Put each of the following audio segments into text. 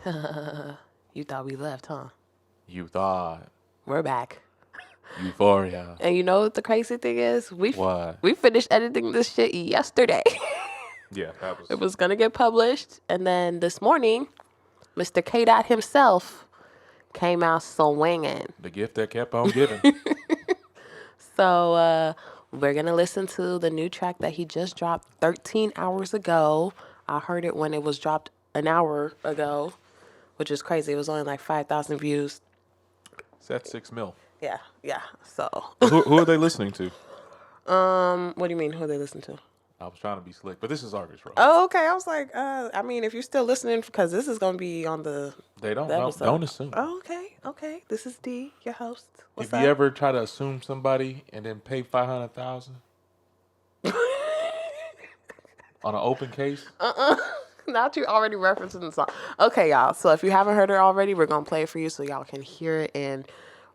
You thought we left, huh? You thought. We're back. Euphoria. And you know what the crazy thing is? What? We finished editing this shit yesterday. Yeah, that was. It was going to get published. And then this morning, Mr. K.dot himself came out swinging. The gift that kept on giving. So we're going to listen to the new track that he just dropped 13 hours ago. I heard it when it was dropped an hour ago, which is crazy. It was only like 5,000 views. It's at 6 mil. Yeah. So. Who are they listening to? What do you mean? Who are they listening to? I was trying to be slick, but this is Argus Rock. Oh, okay. I was like, I mean, if you're still listening, because this is going to be on the They don't the know. episode. Don't assume. Oh, okay. This is D, your host. What's If up? you ever try to assume somebody and then pay $500,000 on an open case, Not you already referencing the song. Okay, y'all. So if you haven't heard it already, we're going to play it for you so y'all can hear it and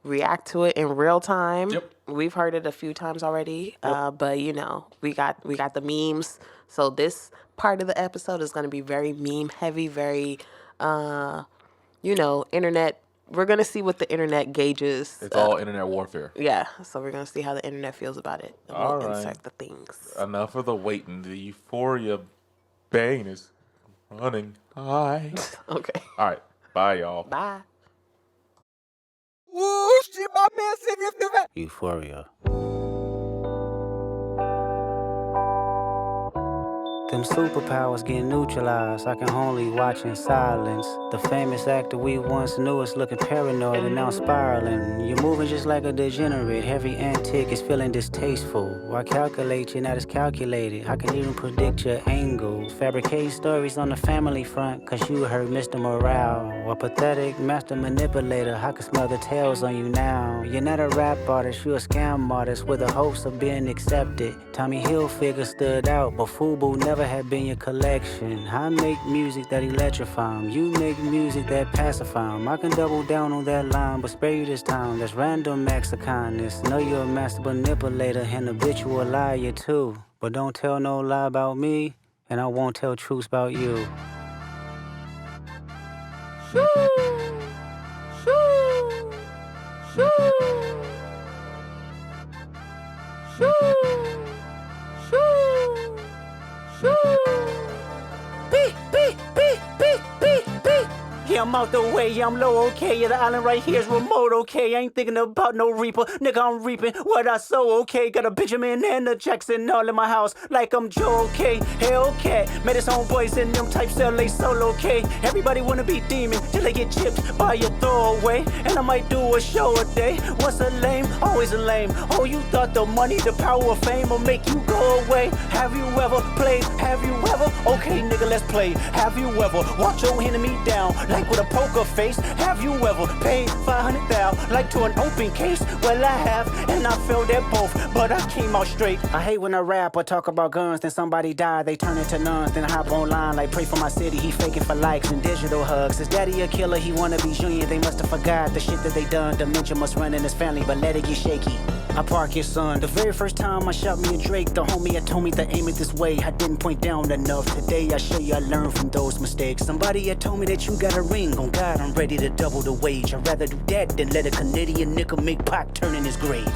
react to it in real time. Yep. We've heard it a few times already, but you know, we got the memes. So this part of the episode is going to be very meme heavy, very, internet. We're going to see what the internet gauges. it's all internet warfare. Yeah, so we're going to see how the internet feels about it. And All we'll right. insert the things. Enough of the waiting. The Euphoria bang is running high. Okay. All right. Bye, y'all. Bye. Euphoria. Them superpowers get neutralized. I can only watch in silence. The famous actor we once knew is looking paranoid and now spiraling. You're moving just like a degenerate. Every antic is feeling distasteful. Why calculate? You're not as calculated. I can even predict your angle. Fabricate stories on the family front, cause you heard Mr. Morale. A pathetic master manipulator. I can smell the tails on you now. You're not a rap artist, you're a scam artist with the hopes of being accepted. Tommy Hilfiger stood out, but FUBU never had been your collection. I make music that electrify 'em. You make music that pacify 'em. I can double down on that line, but spare you this time. That's random acts of kindness. Know you're a master manipulator and habitual liar too. But don't tell no lie about me, and I won't tell truths about you. Yeah, I'm out the way, yeah, I'm low, okay. Yeah, the island right here is remote, okay. I ain't thinking about no reaper, nigga, I'm reaping what I sow, okay. Got a Benjamin and a Jackson all in my house, like I'm Joe, okay. Hellcat, met his homeboys in them types LA solo, okay. Everybody wanna be demon till they get chipped by your throwaway. And I might do a show a day. Once a lame, always a lame. Oh, you thought the money, the power of fame will make you go away. Have you ever played? Have you ever? Okay, nigga, let's play. Have you ever walked your enemy down like with a poker face? Have you ever paid 500,000 like to an open case? Well, I have, and I failed at both, but I came out straight. I hate when I rap or talk about guns, then somebody die, they turn into nuns, then I hop online like pray for my city. He faking for likes and digital hugs. His daddy a killer, he wanna be Junior. They must have forgot the shit that they done. Dementia must run in his family, but let it get shaky. I park his son. The very first time I shot me and Drake, the homie had told me to aim it this way. I didn't point down enough. Today I show you I learned from those mistakes. Somebody had told me that you got a ring. On God, I'm ready to double the wage. I'd rather do that than let a Canadian nigga make Pac turn in his grave.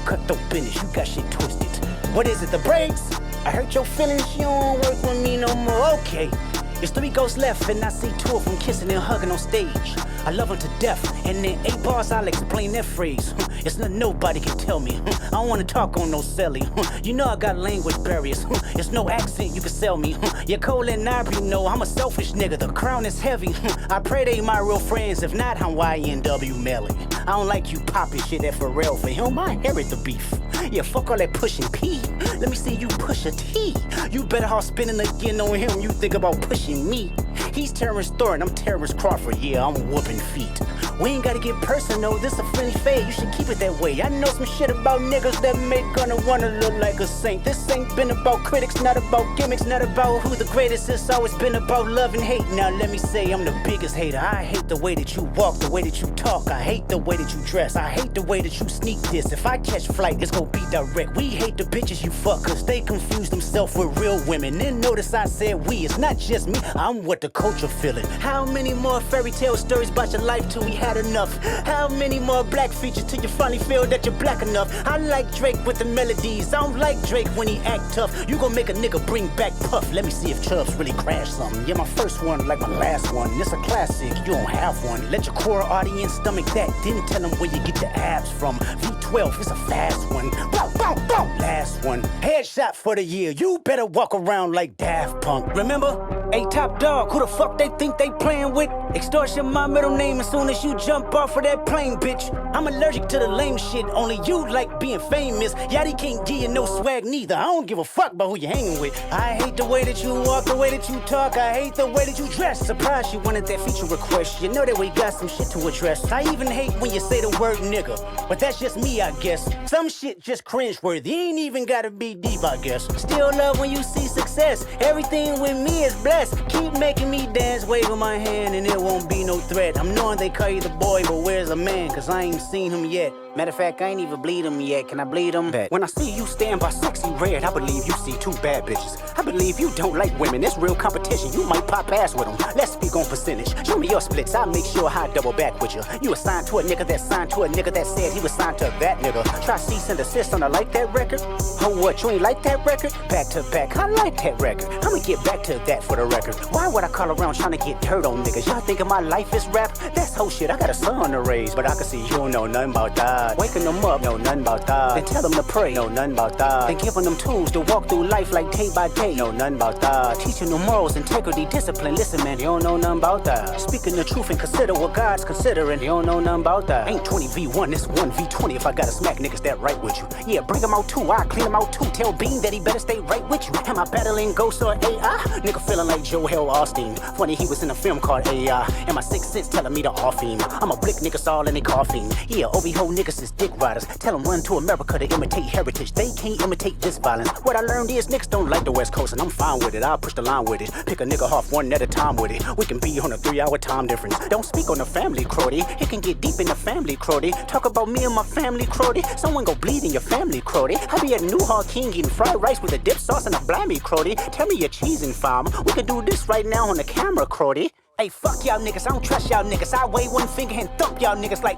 Cut the finish, you got shit twisted. What is it, the brakes? I hurt your feelings, you don't work with me no more. Okay. There's 3 ghosts left, and I see 2 of them kissing and hugging on stage. I love them to death, and in 8 bars I'll explain that phrase. It's nothing nobody can tell me. I don't wanna talk on no celly. You know I got language barriers. It's no accent you can sell me. j.cole and I know I'm a selfish nigga. The crown is heavy. I pray they my real friends. If not, I'm YNW Melly. I don't like you popping shit at Pharrell. For him, I inherit the beef. Yeah, fuck all that pushing P. Let me see you push a T. You better off spinning again on him. You think about pushing me. He's Terrence Thornton, I'm Terrence Crawford. Yeah, I'm whooping feet. We ain't gotta get personal, this a friendly fade. You should keep it that way. I know some shit about niggas that make gonna wanna look like a saint. This ain't been about critics, not about gimmicks, not about who the greatest. It's always been about love and hate. Now let me say I'm the biggest hater. I hate the way that you walk, the way that you talk. I hate the way that you dress. I hate the way that you sneak this. If I catch flight, it's gonna be direct. We hate the bitches you fuck, cause they confuse themselves with real women. Then notice I said we, it's not just me. I'm what the culture feeling? How many more fairy tale stories about your life till we had enough? How many more black features till you finally feel that you're black enough? I like Drake with the melodies. I don't like Drake when he act tough. You gon' make a nigga bring back Puff. Let me see if Chubbs really crashed something. Yeah, my first one like my last one. It's a classic, you don't have one. Let your core audience stomach that. Didn't tell them where you get the abs from. V12, it's a fast one. Bow, bow, bow. Last one. Headshot for the year. You better walk around like Daft Punk. Remember? Hey, top dog, who the fuck they think they playing with? Extortion my middle name as soon as you jump off of that plane, bitch. I'm allergic to the lame shit. Only you like being famous. Yachty can't give you no swag neither. I don't give a fuck about who you hanging with. I hate the way that you walk, the way that you talk. I hate the way that you dress. Surprised you wanted that feature request. You know that we got some shit to address. I even hate when you say the word nigga. But that's just me, I guess. Some shit just cringeworthy. Ain't even gotta be deep, I guess. Still love when you see success. Everything with me is blessed. Keep making me dance, waving my hand, and it won't be no threat. I'm knowing they call you the boy, but where's the man? Cause I ain't seen him yet. Matter of fact, I ain't even bleed him yet. Can I bleed him? When I see you stand by sexy red, I believe you see two bad bitches. I believe you don't like women. It's real competition. You might pop ass with them. Let's speak on percentage. Show me your splits. I'll make sure I double back with you. You assigned to a nigga that signed to a nigga that said he was signed to that nigga. Try cease and desist on a like that record. Oh, what? You ain't like that record? Back to back. I like that record. I'ma get back to that for the record. Why would I call around trying to get dirt on niggas? Y'all thinking my life is rap? That's whole shit. I got a son to raise, but I can see you don't know nothing about that. Waking them up, know nothing about that. Then tell them to pray, know nothing about that. Then giving them tools to walk through life like day by day, know nothing about that. Teaching them morals, integrity, discipline. Listen, man, you don't know nothing about that. Speaking the truth and consider what God's considering. You don't know nothing about that. Ain't 20v1, it's 1v20 if I gotta smack niggas that right with you. Yeah, bring them out too, I clean them out too. Tell Bean that he better stay right with you. Am I battling ghosts or AI? Nigga feeling like Joel Austin. Funny he was in a film called AI. And my sixth sense telling me to off him. I'm a blick niggas all in they coughing. Yeah, Obi-Ho niggas is dick riders. Tell them run to America to imitate heritage. They can't imitate this violence. What I learned is niggas don't like the West Coast, and I'm fine with it. I'll push the line with it. Pick a nigga off one at a time with it. We can be on a 3-hour time difference. Don't speak on the family, Crody. It can get deep in the family, Crody. Talk about me and my family, Crody. Someone go bleed in your family, Crody. I be at Newhall King eating fried rice with a dip sauce and a blammy, Crody. Tell me your cheesing farm. We can do this right now on the camera, Crody. Hey, fuck y'all niggas, I don't trust y'all niggas. I wave one finger and thump y'all niggas like,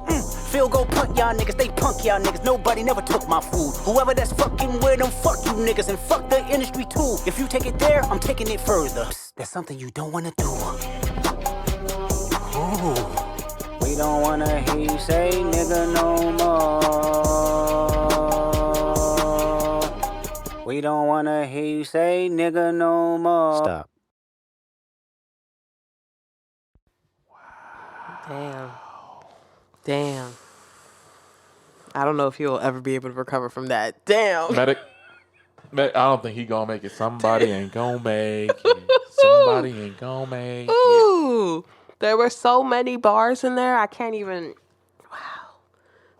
field goal punt y'all niggas, they punk y'all niggas. Nobody never took my food. Whoever that's fucking with them, fuck you niggas, and fuck the industry too. If you take it there, I'm taking it further. Psst, that's something you don't wanna do. Ooh, we don't wanna hear you say nigga no more. We don't wanna hear you say nigga no more. Stop. Damn. I don't know if he'll ever be able to recover from that. Damn. Medic, I don't think he gonna make it. Somebody ain't gonna make it. Somebody ain't gonna make it. Ooh. There were so many bars in there. I can't even. Wow.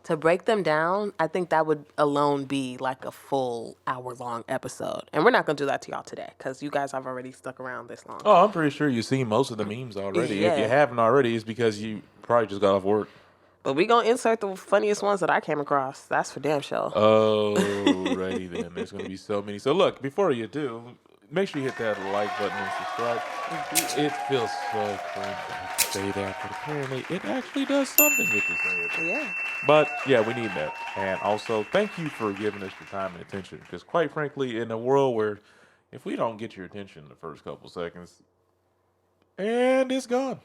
To break them down, I think that would alone be like a full hour-long episode. And we're not going to do that to y'all today because you guys have already stuck around this long. Oh, I'm pretty sure you've seen most of the memes already. Yeah. If you haven't already, it's because you probably just got off work. But we going to insert the funniest ones that I came across. That's for damn sure. Alrighty then. There's going to be so many. So look, before you do, make sure you hit that like button and subscribe. It feels so cringe to say that, but apparently it actually does something if you say it. Yeah. But yeah, we need that. And also, thank you for giving us your time and attention. Because quite frankly, in a world where if we don't get your attention in the first couple seconds, and it's gone.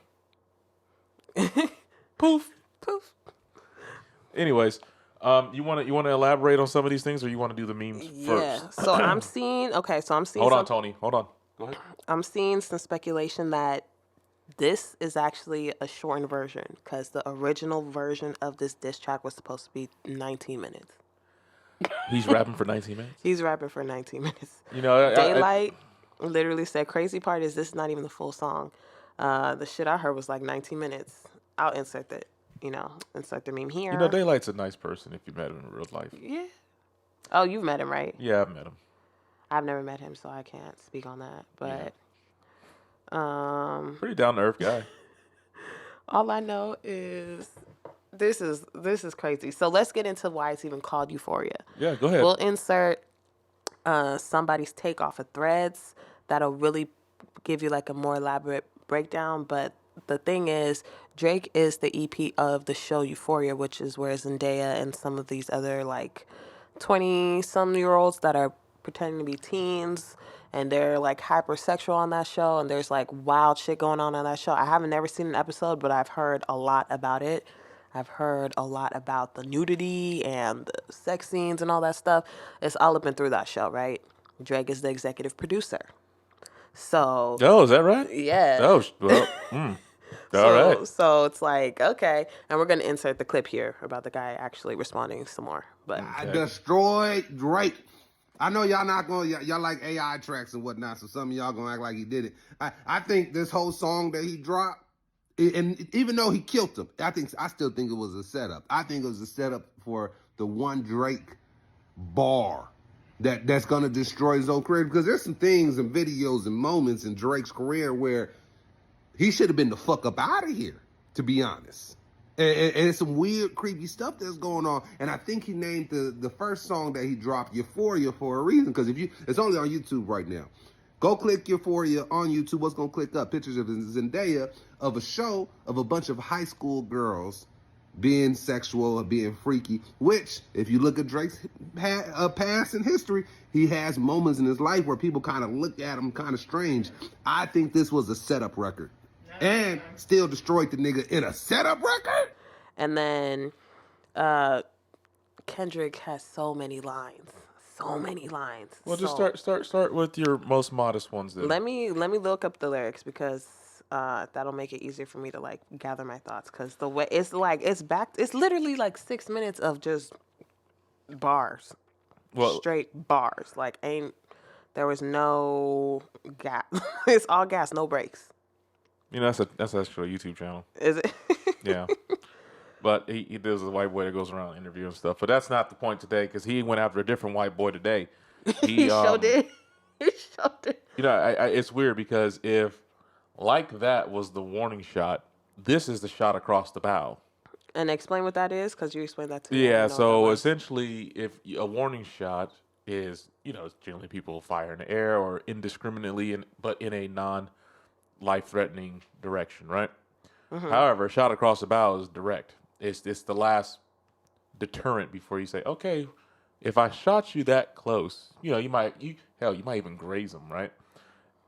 Poof. Poof. Anyways, you want to elaborate on some of these things, or you want to do the memes Yeah. first? So I'm seeing. Hold on, Tony. Hold on. Go ahead. I'm seeing some speculation that this is actually a shortened version because the original version of this diss track was supposed to be 19 minutes. He's rapping for 19 minutes? He's rapping for 19 minutes. You know, Daylight literally said, crazy part is this is not even the full song. The shit I heard was like 19 minutes. I'll insert the meme here. You know, Daylight's a nice person if you met him in real life. Yeah. Oh, you've met him, right? Yeah, I've met him. I've never met him, so I can't speak on that. But pretty down to earth guy. all I know is this is crazy. So let's get into why it's even called Euphoria. Yeah, go ahead. We'll insert somebody's take off of Threads that'll really give you like a more elaborate breakdown, but the thing is, Drake is the EP of the show Euphoria, which is where Zendaya and some of these other like 20-some-year-olds that are pretending to be teens, and they're like hypersexual on that show, and there's like wild shit going on that show. I haven't never seen an episode, but I've heard a lot about it. I've heard a lot about the nudity and the sex scenes and all that stuff. It's all up and through that show, right? Drake is the executive producer. So, Oh, is that right? yeah. Oh, well, all right. So it's like, okay. And we're going to insert the clip here about the guy actually responding some more. But I destroyed Drake. I know y'all not gonna y'all like AI tracks and whatnot, so some of y'all gonna act like he did it. I think this whole song that he dropped, and even though he killed him, I still think it was a setup. I think it was a setup for the one Drake bar that's gonna destroy his own career, because there's some things and videos and moments in Drake's career where he should have been the fuck up out of here, to be honest. And it's some weird, creepy stuff that's going on. And I think he named the first song that he dropped Euphoria for a reason, because it's only on YouTube right now. Go click Euphoria on YouTube. What's going to click up? Pictures of Zendaya of a show of a bunch of high school girls being sexual or being freaky, which, if you look at Drake's past and history, he has moments in his life where people kind of look at him kind of strange. I think this was a setup record. And still destroyed the nigga in a setup record. And then Kendrick has so many lines. So many lines. Well, just start with your most modest ones then. Let me look up the lyrics, because that'll make it easier for me to like gather my thoughts, because the way it's literally like 6 minutes of just bars. Well, straight bars. Like there was no gap. It's all gas, no breaks. you know, that's actually a YouTube channel. Is it? Yeah. But there's a white boy that goes around interviewing stuff. But that's not the point today, because he went after a different white boy today. He sure did. He sure did. You know, it's weird, because if like that was the warning shot, this is the shot across the bow. And explain what that is, because you explained that to me. Yeah, so essentially, if a warning shot is, it's generally people fire in the air or indiscriminately, but in a non-life-threatening direction, right? Mm-hmm. However, a shot across the bow is direct. It's the last deterrent before you say, okay, if I shot you that close, you might even graze them, right?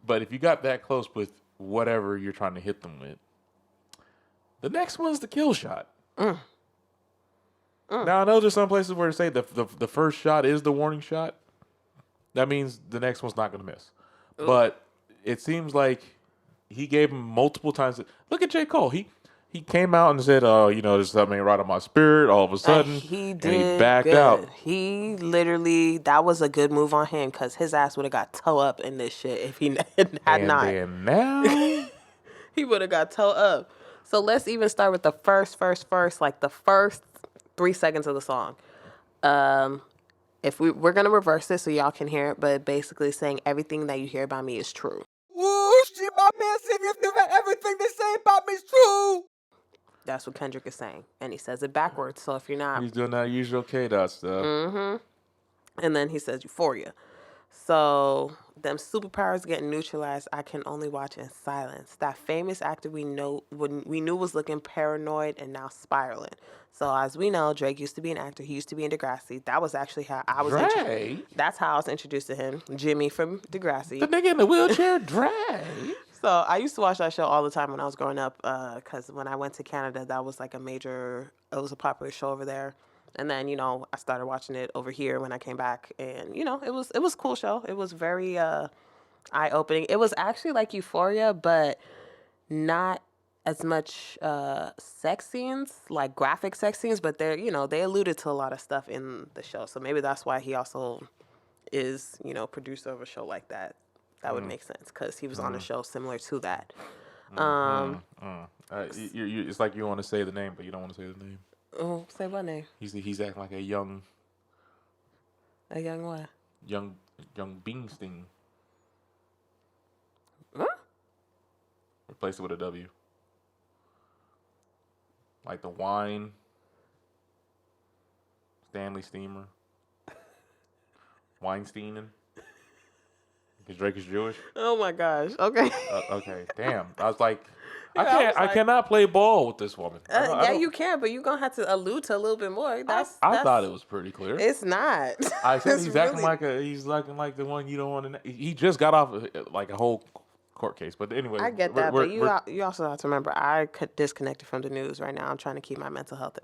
But if you got that close with whatever you're trying to hit them with, the next one's the kill shot. Now, I know there's some places where they say the first shot is the warning shot. That means the next one's not going to miss. Ooh. But it seems like he gave him multiple times. Look at j.cole. He came out and said, there's something right on my spirit. All of a sudden, he backed out. He literally, that was a good move on him, because his ass would have got toe up in this shit if he had not. And now he would have got toe up. So let's even start with the first, like the first 3 seconds of the song. If we're gonna reverse this so y'all can hear it, but basically saying everything that you hear about me is true. Whoosh, my man said everything they say about me is true. That's what Kendrick is saying, and he says it backwards. So if you're not, he's doing that usual k.dot stuff. Mm-hmm. And then he says Euphoria. So them superpowers getting neutralized, I can only watch in silence. That famous actor we knew was looking paranoid and now spiraling. So as we know, Drake used to be an actor. He used to be in Degrassi. That was actually how I was introduced. That's how I was introduced to him. Jimmy from Degrassi. The nigga in the wheelchair, Drake. So I used to watch that show all the time when I was growing up, because when I went to Canada, that was like it was a popular show over there. And then, I started watching it over here when I came back, and, it was a cool show. It was very eye-opening. It was actually like Euphoria, but not as much sex scenes, like graphic sex scenes, but they alluded to a lot of stuff in the show. So maybe that's why he also is, producer of a show like that. That would make sense, because he was on a show similar to that. It's like you want to say the name, but you don't want to say the name. Oh, say what name? He's acting like a young. A young what? Young Beansting. Huh? Replace it with a W. Like the wine. Stanley Steamer. Weinsteinin. Because Drake is Jewish. Oh my gosh. Okay. Okay, damn. I was like, Yeah, I was I like- cannot play ball with this woman. I yeah, don't- you can, but you're gonna have to allude to a little bit more. I thought it was pretty clear. It's not. I said It's he's acting really- he's acting like the one you don't want to. He just got off like a whole court case. But anyway, I get that, but you also have to remember I disconnected from the news right now. I'm trying to keep my mental health.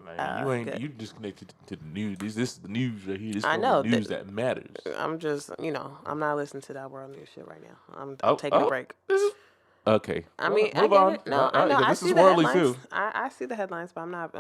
Good. You disconnected to the news. This is the news right here. This is I know the news that matters. I'm just, I'm not listening to that world news shit right now. I'm taking a break. Okay. I mean, I move get on. it. No, I know. I This see is the worldly headlines. too. I see the headlines, but I'm not.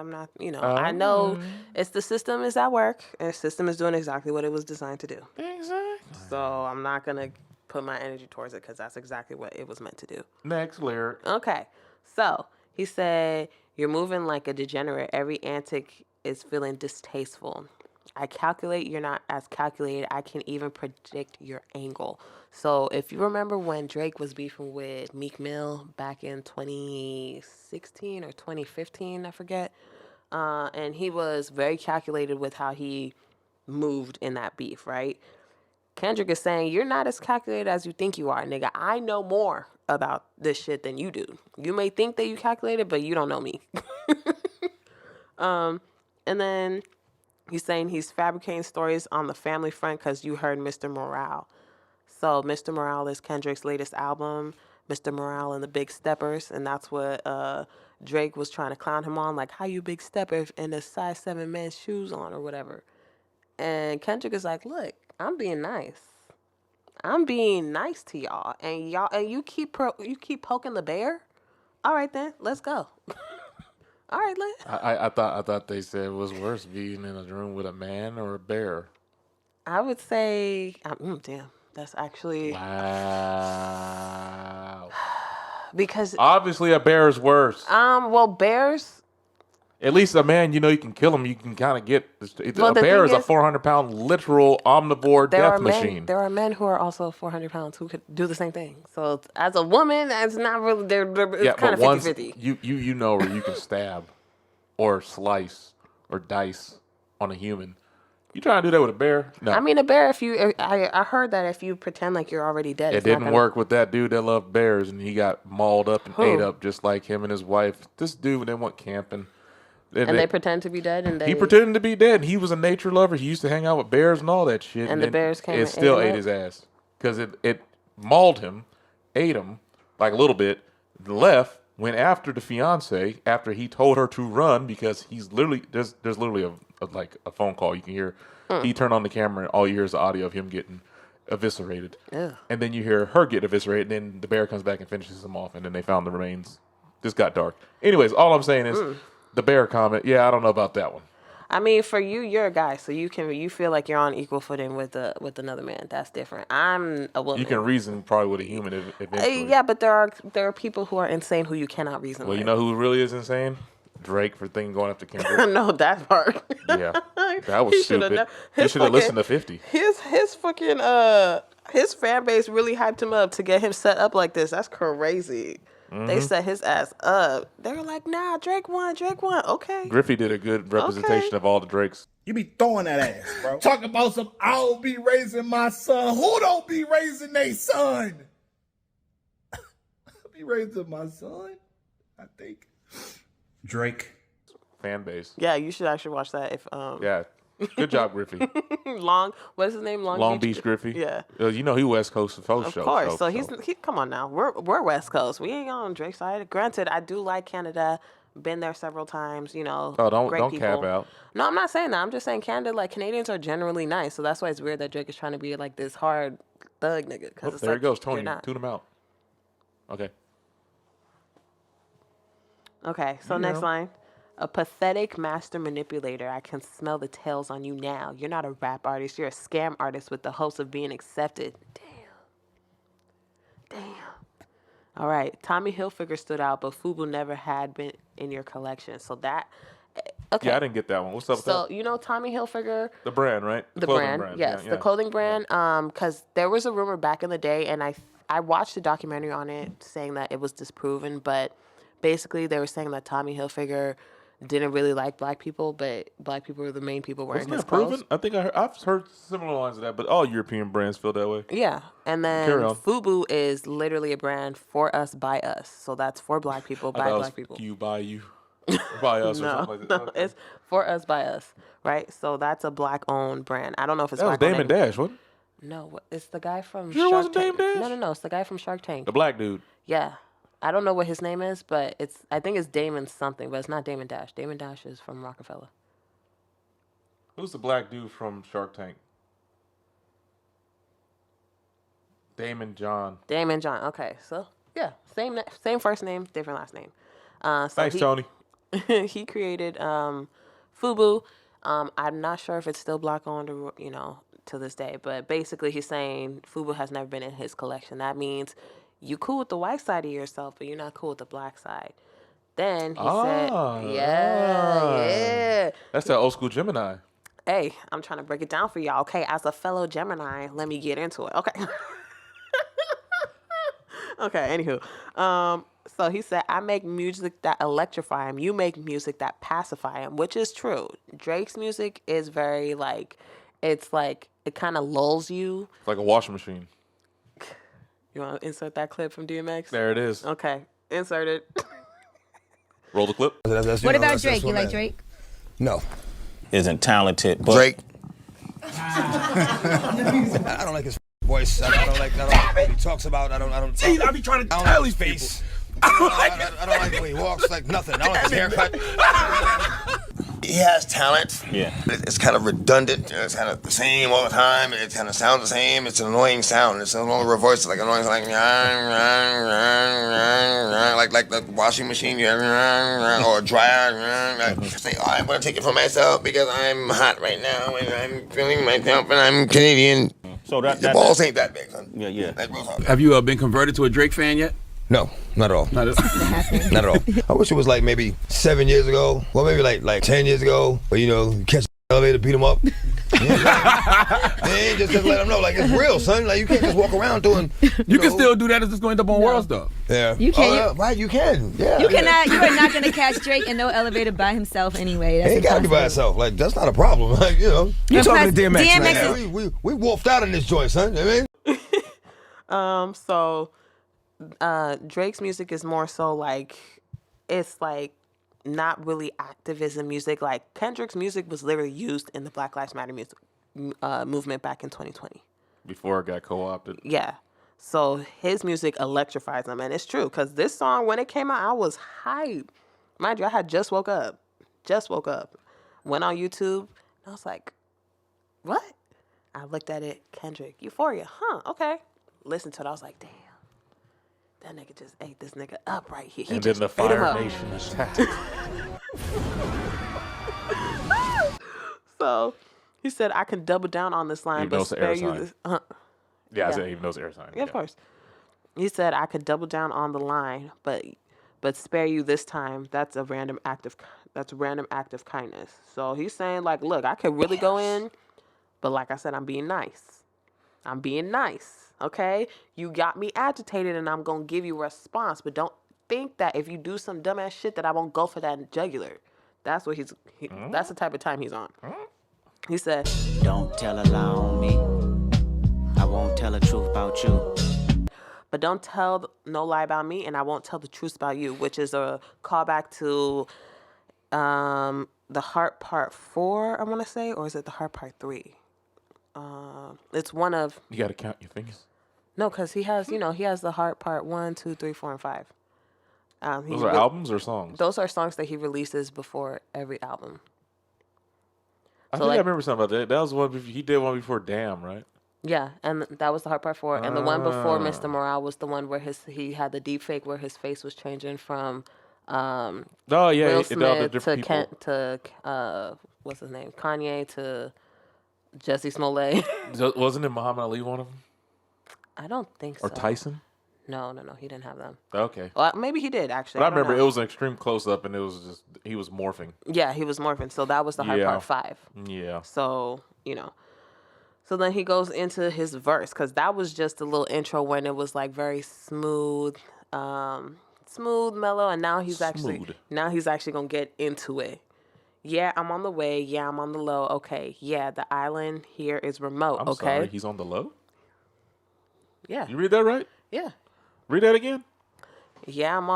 I know it's the system is at work, and the system is doing exactly what it was designed to do. Exactly. So I'm not gonna put my energy towards it because that's exactly what it was meant to do. Next lyric. Okay, so he said, "You're moving like a degenerate. Every antic is feeling distasteful. I calculate you're not as calculated. I can even predict your angle." So if you remember when Drake was beefing with Meek Mill back in 2016 or 2015, I forget, and he was very calculated with how he moved in that beef, right? Kendrick is saying, you're not as calculated as you think you are, nigga. I know more about this shit than you do. You may think that you calculated, but you don't know me. And then he's saying he's fabricating stories on the family front because you heard Mr. Morale. So Mr. Morale is Kendrick's latest album, Mr. Morale and the Big Steppers, and that's what Drake was trying to clown him on, like, how you big stepper in a size 7 men's shoes on or whatever. And Kendrick is like, look, I'm being nice. I'm being nice to y'all, and you keep poking the bear. All right then, let's go. All right, I thought they said it was worse being in a room with a man or a bear. I would say, damn, that's actually Wow. because Obviously, a bear is worse. well, bears. At least a man, you can kill him. You can kind of get. Well, a the bear is thing a is, 400-pound literal omnivore death machine. There are men who are also 400 pounds who could do the same thing. So as a woman, that's not really. It's kind of 50-50. You know where you can stab, or slice, or dice on a human. You trying to do that with a bear? No. I mean, a bear. I heard that if you pretend like you're already dead, It it's not didn't gonna work with that dude that loved bears, and he got mauled up and Who? ate up just like him and his wife. This dude, they went camping. And they pretend to be dead, and He pretended to be dead. He was a nature lover. He used to hang out with bears and all that shit. And the bears came It and still ate him ate his ass because it mauled him, ate him like a little bit, left, went after the fiance after he told her to run because he's literally there's literally a phone call you can hear. He turned on the camera and all you hear is the audio of him getting eviscerated. Ugh. And then you hear her get eviscerated, and then the bear comes back and finishes him off, and then they found the remains. This got dark. Anyways, all I'm saying is the bear comment. Yeah, I don't know about that one. I mean, for you, you're a guy, so you feel like you're on equal footing with another man. That's different. I'm a woman. You can reason probably with a human eventually. Yeah, but there are people who are insane who you cannot reason Well, with. you know who really is insane? Drake for going after Kendrick. No, that part. Yeah, that was He shoulda stupid. kno- He his should have fucking- listened to 50. His fucking his fan base really hyped him up to get him set up like this. That's crazy. They set his ass up. They were like, nah, Drake won. Okay. Griffey did a good representation of all the Drakes. You be throwing that ass, bro. Talk about some, I don't be raising my son. Who don't be raising their son? I be raising my son, I think. Drake. Fan base. Yeah, you should actually watch that. If Yeah. Good job, Griffey. what's his name? Long Beach Griffey. Yeah. You know he West Coast for Of course. So he come on now. We're West Coast. We ain't on Drake's side. Granted, I do like Canada. Been there several times. Oh, great don't people. cap out. No, I'm not saying that. I'm just saying Canada. Like Canadians are generally nice. So that's why it's weird that Drake is trying to be like this hard thug nigga. Oh, there he goes, Tony. You're not. Tune him out. Okay. Okay. So next line. A pathetic master manipulator. I can smell the tails on you now. You're not a rap artist. You're a scam artist with the hopes of being accepted. Damn. All right. Tommy Hilfiger stood out, but Fubu never had been in your collection. So that. Okay. Yeah, I didn't get that one. What's up with So that? you know Tommy Hilfiger. The brand, right? The clothing brand, yes, Yeah, the yeah. clothing brand. Because there was a rumor back in the day, and I watched a documentary on it saying that it was disproven, but basically they were saying that Tommy Hilfiger didn't really like black people, but black people were the main people wearing Wasn't his that proven? clothes. I think I've heard similar lines of that, but all European brands feel that way. Yeah, and Carry then on. FUBU is literally a brand for us by us, so that's for black people I by thought it black was people. you by you, by us or No, something like that. no, Okay. it's for us by us, right? So that's a black-owned brand. I don't know if it's That was black-owned. Damon Dash, wasn't it? No, it's the guy from Sure Shark wasn't Tank. Dame Dash? No, it's the guy from Shark Tank. The black dude. Yeah, I don't know what his name is, but I think it's Damon something, but it's not Damon Dash. Damon Dash is from Rockefeller. Who's the black dude from Shark Tank? Damon John. Damon John. Okay, so yeah, same first name, different last name. Thanks, Tony. He created FUBU. I'm not sure if it's still black owned or to this day, but basically he's saying FUBU has never been in his collection. That means you cool with the white side of yourself, but you're not cool with the black side. Then he said, yeah. That's that old school Gemini. Hey, I'm trying to break it down for y'all. Okay, as a fellow Gemini, let me get into it. Okay. Okay, anywho. So he said, I make music that electrify him. You make music that pacify him, which is true. Drake's music is very it kind of lulls you. It's like a washing machine. You want to insert that clip from DMX? There it is. Okay, insert it. Roll the clip. What about Drake? You like Drake? No. Isn't talented, but Drake. I don't like his voice. I don't like what he talks about. I don't. See, I be trying to I don't tell like these his face. people. I don't like the way he walks. Like nothing. I don't like his haircut. He has talent. Yeah. It's kind of redundant. It's kind of the same all the time. It kind of sounds the same. It's an annoying sound. It's no longer a voice. It's like annoying, like the washing machine or a dryer. Say, oh, I'm gonna take it for myself because I'm hot right now and I'm feeling myself and I'm Canadian. so The balls ain't that big, son. Yeah. That's real hard. Have you been converted to a Drake fan yet? No, not at all. Not at Not at all. I wish it was like maybe 7 years ago. Well, maybe like 10 years ago. But you catch the elevator, beat them up. Man, just let them know, like it's real, son. Like you can't just walk around doing. You can still do that. It's just going up on World Stuff. Yeah. You can. Oh, yeah, right, you can. Yeah. You cannot. You are not going to catch Drake in no elevator by himself anyway. That's He ain't gotta be by impossible. himself. Like that's not a problem. Like You talking to DMX? Man, we wolfed out in this joint, son. You know what I mean? So Drake's music is more so it's not really activism music. Like Kendrick's music was literally used in the Black Lives Matter music movement back in 2020. Before it got co-opted. Yeah. So his music electrifies them, and it's true because this song, when it came out, I was hyped. Mind you, I had just woke up. Went on YouTube, and I was like, what? I looked at it, Kendrick, Euphoria, okay. Listened to it, I was like, damn. That nigga just ate this nigga up right here. He And then just the ate him Fire up. Nation attacked. So he said, I can double down on this line, Even though but it's an spare air you sign. this. Yeah, I Yeah. said even though it's air sign. Yeah, of course. He said, I could double down on the line, but spare you this time. That's a random act of kindness. So he's saying, look, I could really go in, but like I said, I'm being nice. Okay? You got me agitated and I'm going to give you a response, but don't think that if you do some dumbass shit that I won't go for that jugular. That's what that's the type of time he's on. He said, Don't tell a lie on me. I won't tell the truth about you. but don't tell no lie about me and I won't tell the truth about you, which is a callback to the Heart Part 4, I want to say, or is it the Heart Part 3? It's one of... You got to count your fingers. No, because he has the Heart Part 1, 2, 3, 4, and 5. Those are albums or songs? Those are songs that he releases before every album. I So, think I remember something about that. That was one he did one before Damn, right? Yeah, and that was the Heart Part 4. And the one before Mr. Morale was the one where he had the deep fake where his face was changing from Oh yeah, Will all the Smith different to people. what's his name? Kanye to Jesse Smollett. Wasn't it Muhammad Ali one of them? I don't think so. Or Tyson? No, he didn't have them. Okay. Well, maybe he did actually. But I don't remember know. it was an extreme close up and it was just he was morphing. Yeah, he was morphing. So that was the Heart Yeah. Part 5. Yeah. So, So then he goes into his verse because that was just a little intro when it was very smooth, smooth, mellow, and now he's Smooth. actually gonna get into it. Yeah, I'm on the way. Yeah, I'm on the low. Okay. Yeah, the island here is remote. I'm okay. sorry, he's on the low? Yeah. You read that right? Yeah. Read that again? Yeah, I'm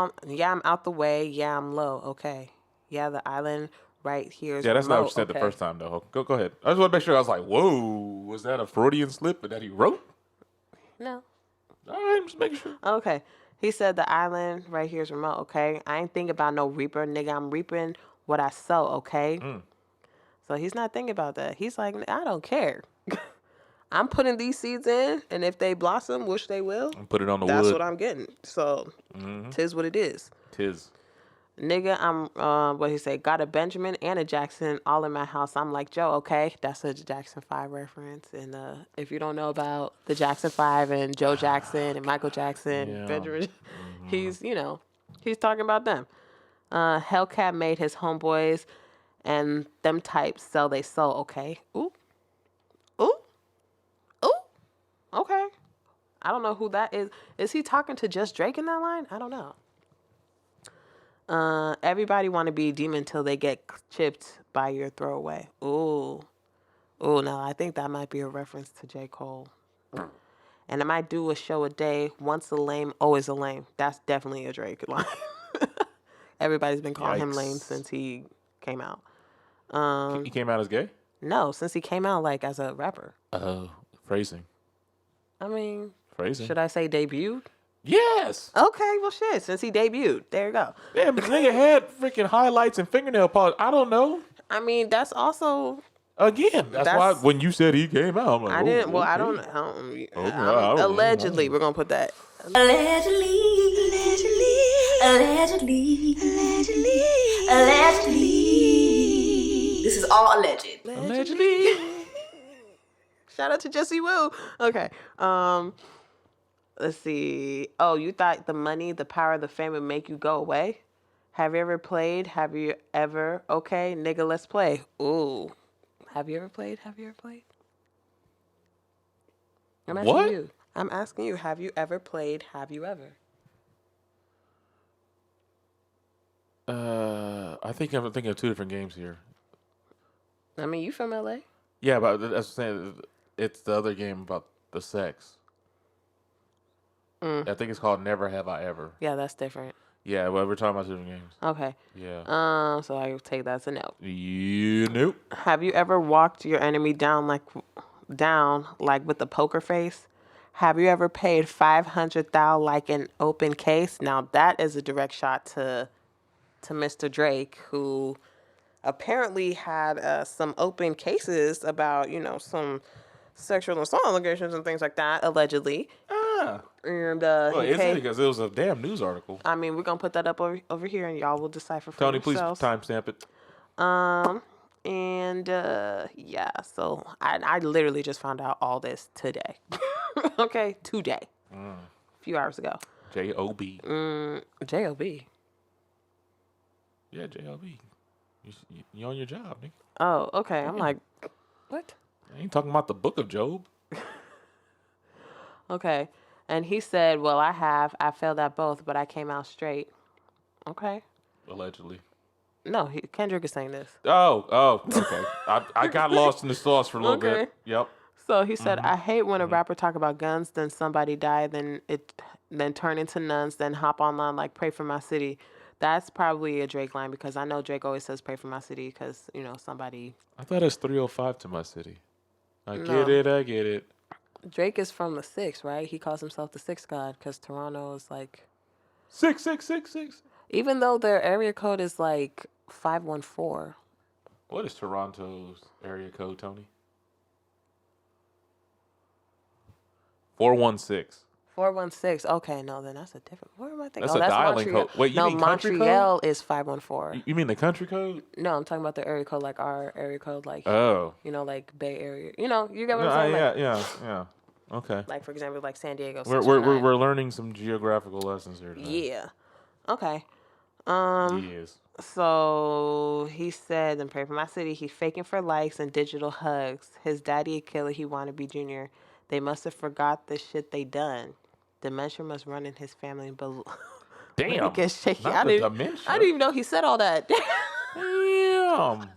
out the way. Yeah, I'm low. Okay. Yeah, the island right here is Yeah, that's not what remote. you said the okay. first time, though. Go ahead. I just want to make sure. I was like, whoa, was that a Freudian slip that he wrote? No. All right, I'm just making sure. Okay. He said the island right here is remote. Okay. I ain't thinking about no reaper, nigga. I'm reaping what I sow. Okay. So he's not thinking about that. He's like, I don't care. I'm putting these seeds in, and if they blossom, which they will, And put it on the that's wood. what I'm getting. So, tis what it is. Tis. Nigga, I'm, what he say, got a Benjamin and a Jackson all in my house. I'm like, Joe, okay? That's a Jackson 5 reference. And if you don't know about the Jackson 5 and Joe Jackson and Michael Jackson, Yeah. Benjamin, he's talking about them. Hellcat made his homeboys and them types sell they soul, okay? Ooh. Ooh. Ooh. Okay. I don't know who that is. Is he talking to just Drake in that line? I don't know. Everybody want to be a demon till they get chipped by your throwaway. Ooh. Ooh, no, I think that might be a reference to j.cole. And I might do a show a day. Once a lame, always a lame. That's definitely a Drake line. Everybody's been calling him lame since he came out. He came out as gay? No, since he came out like as a rapper. Oh, phrasing. I mean, Phrasing. should I say debuted? Yes. Okay, well shit, since he debuted. There you go. Damn, the nigga had freaking highlights and fingernail polish. I don't know. I mean, that's also... Again, that's why when you said he came out, I'm like, I didn't. Well, okay. I don't. I don't know. Allegedly, we're gonna put that. Allegedly. This is all alleged. Allegedly. Shout out to Jesse Wu. Okay. Let's see. Oh, you thought the money, the power, the fame would make you go away? Have you ever played? Have you ever? Okay, nigga, let's play. Ooh. Have you ever played? Have you ever played? I'm asking What? you. I'm asking you. Have you ever played? Have you ever? I think I'm thinking of two different games here. I mean, you from LA? Yeah, but that's what I'm saying. It's the other game about the sex. I think it's called Never Have I Ever. Yeah, that's different. Yeah, well, we're talking about two different games. Okay. Yeah. So I take that as a no. You nope. Have you ever walked your enemy down like with a poker face? Have you ever paid $500,000 like an open case? Now that is a direct shot to Mr. Drake, who apparently had some open cases about some sexual assault allegations and things like that, allegedly. And Well, he is it? paid. Because it was a damn news article. I mean, we're gonna put that up over here, and y'all will decipher for Tony, please yourselves. timestamp it. And yeah, so I literally just found out all this today. Okay, today, a few hours ago. J.O.B. J.O.B. Yeah, J.O.B. You on your job, nigga. Oh, okay. I'm like, what? I ain't talking about the Book of Job. Okay. And he said, well, I failed at both, but I came out straight. Okay. Allegedly. No, Kendrick is saying this. Oh, okay. I got lost in the sauce for a little bit. Yep. So he said, I hate when a rapper talk about guns, then somebody die, then turn into nuns, then hop online like pray for my city. That's probably a Drake line because I know Drake always says pray for my city because, somebody. I thought it's 305 to my city. I No. get it. Drake is from the 6, right? He calls himself the 6 god because Toronto is like. 6666. Even though their area code is like 514. What is Toronto's area code, Tony? 416. 416. Okay, no, then that's a different. Where am I thinking? That's a dialing Montreal. code. Wait, you no, mean country Montreal is 514. You mean the country code? No, I'm talking about the area code, like our area code, like Oh. like Bay Area. You get what I'm saying? Like, Yeah. Okay. like for example, like San Diego. We're learning some geographical lessons here tonight. Yeah. Okay. Yes. So he said, and pray for my city. He faking for likes and digital hugs. His daddy a killer. He wanna be junior. They must have forgot the shit they done. Dementia must run in his family Damn. Get shaky. Not I the didn't dementia. even know he said all that. Damn.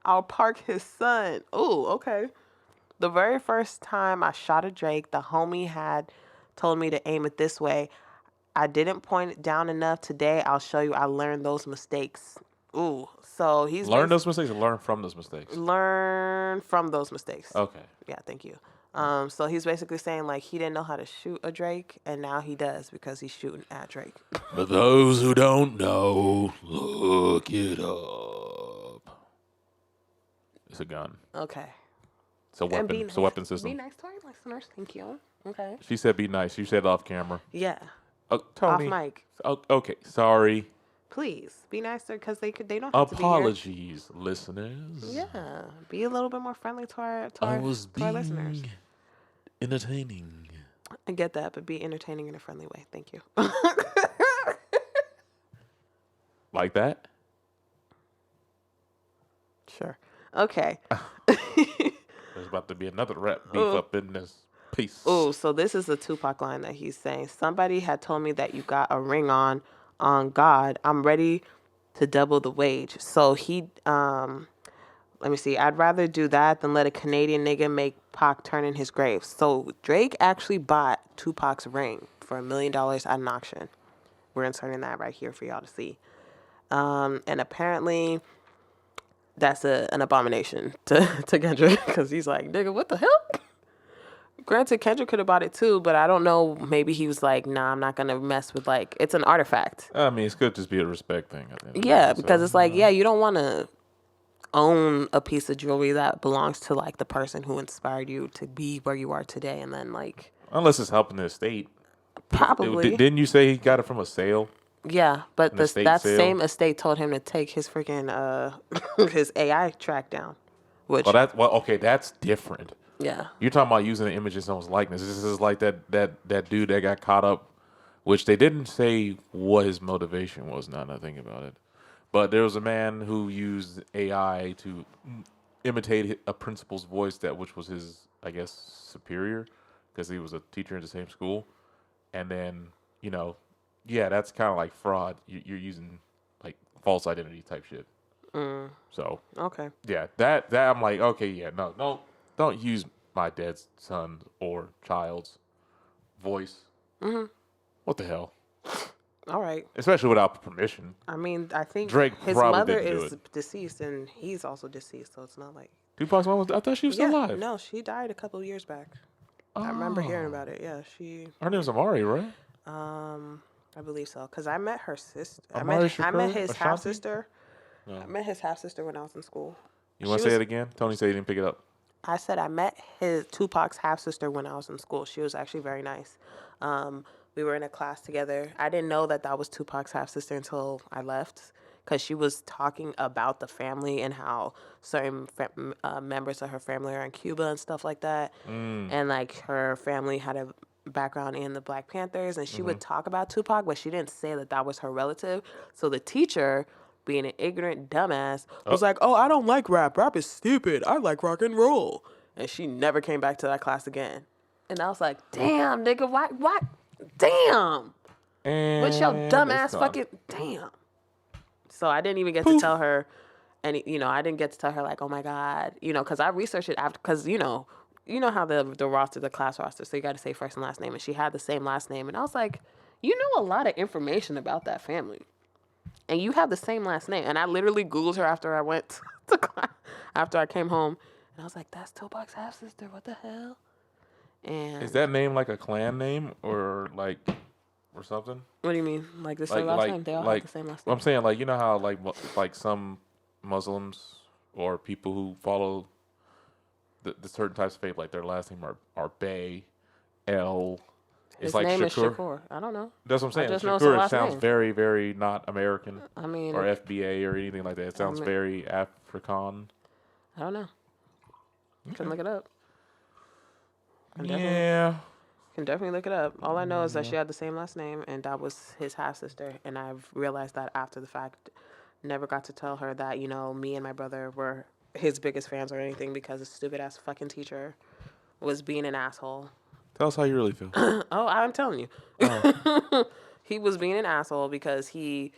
I'll park his son. Ooh, okay. The very first time I shot a Drake, the homie had told me to aim it this way. I didn't point it down enough. Today, I'll show you I learned those mistakes. Ooh, so he's Learn those mistakes or learn from those mistakes? learn from those mistakes. Okay. Yeah, thank you. So he's basically saying like he didn't know how to shoot a Drake, and now he does because he's shooting at Drake. For those who don't know, look it up. It's a gun. Okay. It's a weapon. And It's a weapon system. Be nice to our listeners. Thank you. Okay. She said be nice. You said off camera. Yeah. Oh, Tony. Off mic. Oh, okay. Sorry. Please be nicer because they don't have Apologies, listeners. to be here. Yeah. Be a little bit more friendly to our I was to our listeners. being entertaining. I get that, but be entertaining in a friendly way. Thank you. Like that? Sure. Okay. There's about to be another rap beef up in this piece. Oh, so this is a Tupac line that he's saying. Somebody had told me that you got a ring on God. I'm ready to double the wage. So he, let me see. I'd rather do that than let a Canadian nigga make Pac turn in his grave. So Drake actually bought Tupac's ring for $1 million at an auction. We're inserting that right here for y'all to see. And apparently that's an abomination to Kendrick because he's like, nigga, what the hell? Granted, Kendrick could have bought it too, but I don't know. Maybe he was like, nah, I'm not going to mess with, like, it's an artifact. I mean, it could just be a respect thing. I think. Yeah, because it's like, yeah, you don't want to own a piece of jewelry that belongs to, like, the person who inspired you to be where you are today. And then, like. Unless it's helping the estate. Probably. Didn't you say he got it from a sale? Yeah, but that sale? same estate told him to take his freaking, his AI track down. Which, okay, that's different. yeah. You're talking about using the image in someone's likeness. This is like that dude that got caught up, which they didn't say what his motivation was. Now that I think about it, but there was a man who used AI to imitate a principal's voice, which was his, I guess, superior, because he was a teacher in the same school, and then yeah, that's kind of like fraud. You're using like false identity type shit. So Okay. yeah, that I'm like, okay, yeah, no. Don't use my dead son or child's voice. Mm-hmm. What the hell? All right. Especially without permission. I mean, I think Drake his probably mother didn't do is it. deceased, and he's also deceased, so it's not like. Tupac's mom I thought she was still alive. No, she died a couple of years back. I remember hearing about it. Yeah, she. Her name's Amari, right? I believe so, cause I met her sister. Amari I met his Ashanti? half sister. No. I met his half sister when I was in school. You want to say it again? Tony said he didn't pick it up. I said I met his Tupac's half sister when I was in school. She was actually very nice. We were in a class together. I didn't know that was Tupac's half sister until I left, because she was talking about the family and how certain members of her family are in Cuba and stuff like that. And like her family had a background in the Black Panthers, and she would talk about Tupac, but she didn't say that was her relative. So the teacher, being an ignorant dumbass, was like, oh, I don't like rap. Rap is stupid. I like rock and roll. And she never came back to that class again. And I was like, damn, nigga, what? Damn. And What's your dumb it's ass gone. fucking damn. So I didn't even get to tell her any, I didn't get to tell her like, oh my God, because I researched it after, because, you know how the roster, the class roster, so you got to say first and last name, and she had the same last name. And I was like, you know a lot of information about that family. And you have the same last name. And I literally Googled her after I went to class, after I came home. And I was like, that's Tupac's half-sister. What the hell? And Is that name like a clan name or something? What do you mean? Like the same last name? They all have the same last name. I'm saying, like, you know how like some Muslims or people who follow the certain types of faith, like their last name are Bey, El. His It's like name Shakur. is Shakur. I don't know. That's what I'm saying. just know it's the Shakur last sounds name. very, very not American. I mean, or FBA or anything like that. It sounds very Afrikaan. I don't know. Can look it up. Yeah. Can definitely look it up. All I know is that she had the same last name, and that was his half sister. And I've realized that after the fact. Never got to tell her that me and my brother were his biggest fans or anything, because a stupid ass fucking teacher was being an asshole. Tell us how you really feel. Oh, I'm telling you. He was being an asshole because he's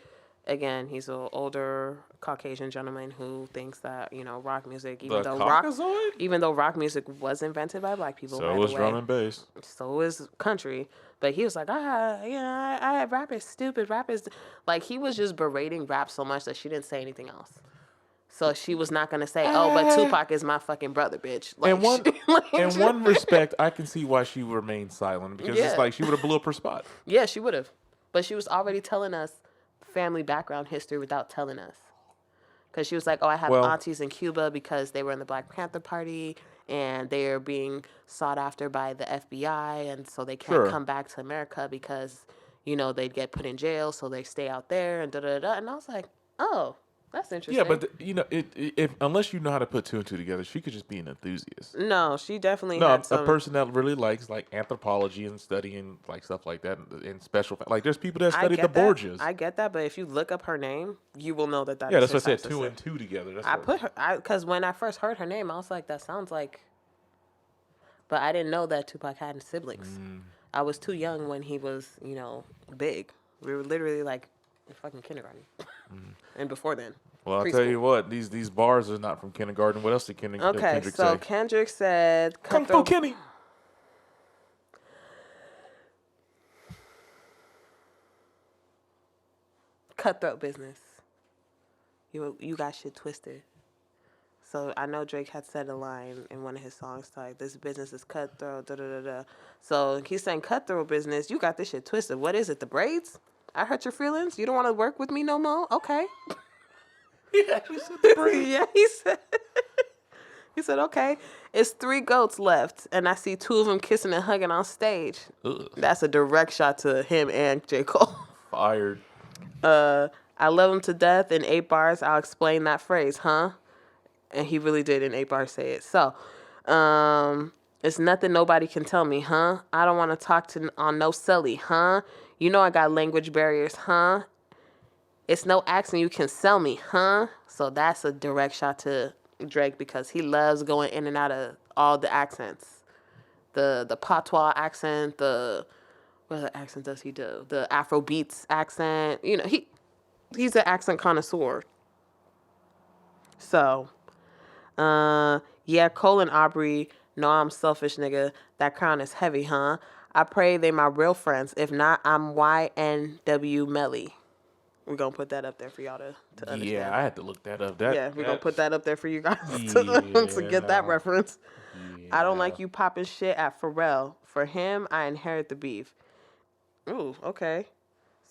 an older Caucasian gentleman who thinks that, rock music, The Caucasoid? even though rock music was invented by black people, So by was the drum way, and bass. so is country. But he was like, rap is stupid. Rap is like, he was just berating rap so much that she didn't say anything else. So she was not gonna say, "Oh, but Tupac is my fucking brother, bitch." Like, In one respect, I can see why she remained silent because it's like she would have blew up her spot. Yeah, she would have. But she was already telling us family background history without telling us. Because she was like, "Oh, I have aunties in Cuba because they were in the Black Panther Party and they are being sought after by the FBI, and so they can't come back to America because they'd get put in jail, so they stay out there and da da da." And I was like, "Oh." That's interesting. Yeah, but if unless you know how to put two and two together, she could just be an enthusiast. No, she definitely had some... a person that really likes like anthropology and studying like stuff like that and special like there's people that studied the Borgias. I get that, but if you look up her name, you will know that. Yeah, that's what I said. Two and two together. Because when I first heard her name, I was like, that sounds like. But I didn't know that Tupac had siblings. I was too young when he was, big. We were literally like in fucking kindergarten. And before then. Well, I'll tell you what, these bars are not from kindergarten. What else did Kendrick say? So Kendrick said... Kung Fu Kenny. Cutthroat business. You got shit twisted. So I know Drake had said a line in one of his songs like, "This business is cutthroat, da da da da." So he's saying cutthroat business. You got this shit twisted. What is it? The braids? I hurt your feelings. You don't want to work with me no more? Okay. Yeah, he said the braids. Yeah, he said. He said, "Okay, it's 3 goats left, and I see 2 of them kissing and hugging on stage." Ugh. That's a direct shot to him and J.Cole. Fired. I love him to death. In 8 bars, I'll explain that phrase, huh? And he really did in 8 bars say it. So, it's nothing nobody can tell me, huh? I don't want to talk on no silly, huh? You know I got language barriers, huh? It's no accent you can sell me, huh? So that's a direct shot to Drake because he loves going in and out of all the accents. The patois accent, what other accent does he do? The Afro beats accent. He's an accent connoisseur. So, Cole and Aubrey know I'm selfish, nigga. That crown is heavy, huh? I pray they my real friends. If not, I'm YNW Melly. We're going to put that up there for y'all to understand. Yeah, I had to look that up. We're going to put that up there for you guys to get that reference. Yeah. I don't like you popping shit at Pharrell. For him, I inherit the beef. Ooh, okay.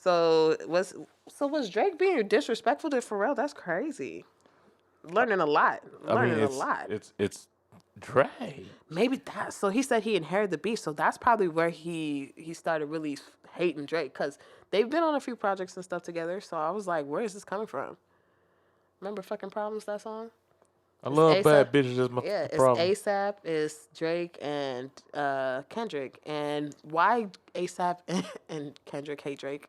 So was Drake being disrespectful to Pharrell? That's crazy. Learning a lot. It's Drake. Maybe that. So he said he inherited the beef. So that's probably where he started really hating Drake because they've been on a few projects and stuff together. So I was like, where is this coming from? Remember fucking Problems, that song? I love bad bitches as my problem. It's ASAP, it's Drake and Kendrick. And why ASAP and Kendrick hate Drake?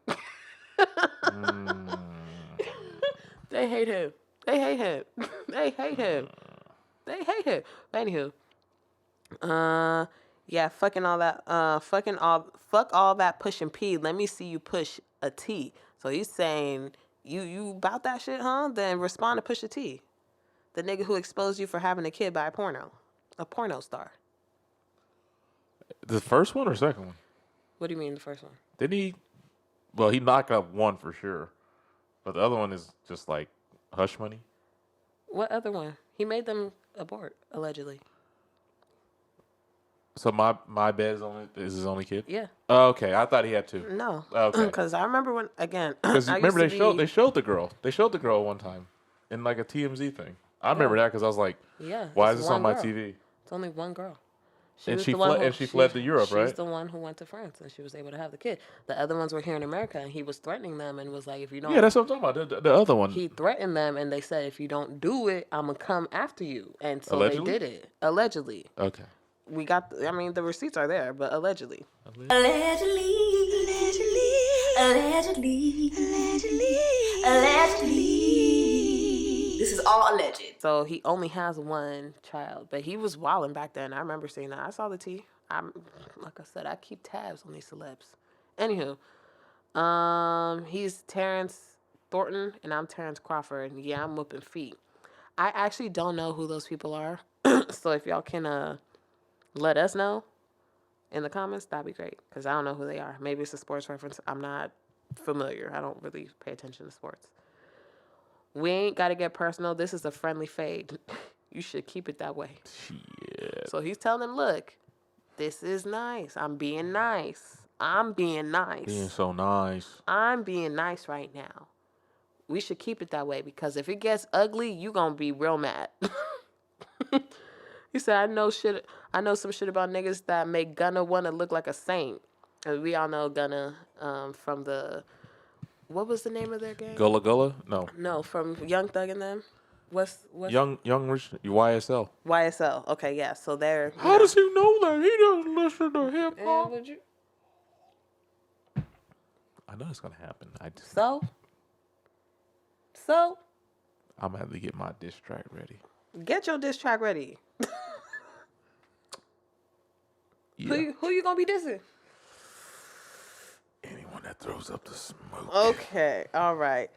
They hate him. They hate him. They hate him. They hate him. But anywho, fuck all that pushing P. Let me see you push a T. So he's saying, you about that shit, huh? Then respond to push a T. The nigga who exposed you for having a kid by a porno star. The first one or second one? What do you mean the first one? Didn't he? Well, he knocked up one for sure, but the other one is just like hush money. What other one? He made them abort, allegedly. So my bed is his only kid? Yeah. Oh, okay. I thought he had 2. No. Okay. Because I remember when, again, because remember they showed the girl. They showed the girl one time in like a TMZ thing. I remember that because I was like, why is this on my TV? It's only one girl. She fled to Europe, right? She's the one who went to France, and she was able to have the kid. The other ones were here in America, and he was threatening them and was like, if you don't... Yeah, that's what I'm talking about. The other one. He threatened them, and they said, if you don't do it, I'm going to come after you. And so Allegedly? they did it. Allegedly. Okay. We got... the receipts are there, but allegedly. Allegedly. This is all alleged. So he only has one child, but he was wilding back then. I remember seeing that. I saw the tea. Like I said, I keep tabs on these celebs. Anywho, He's Terrence Thornton, and I'm Terrence Crawford. Yeah, I'm whooping feet. I actually don't know who those people are, so if y'all can let us know in the comments, that'd be great. Because I don't know who they are. Maybe it's a sports reference. I'm not familiar. I don't really pay attention to sports. We ain't got to get personal. This is a friendly fade. You should keep it that way. Shit. So he's telling them, look, this is nice. I'm being nice. I'm being nice. Being so nice. I'm being nice right now. We should keep it that way because if it gets ugly, you going to be real mad. He said, I know some shit about niggas that make Gunna want to look like a saint. And we all know Gunna from the, what was the name of their gang? Gullah Gullah? No. No, from Young Thug and them. What's Young Rich YSL. YSL? Okay, yeah. So they're. How does he know that? He doesn't listen to hip hop. I know it's gonna happen. So I'm gonna have to get my diss track ready. get your diss track ready. Yeah. Who you gonna be dissing? Anyone that throws up the smoke. Okay, all right.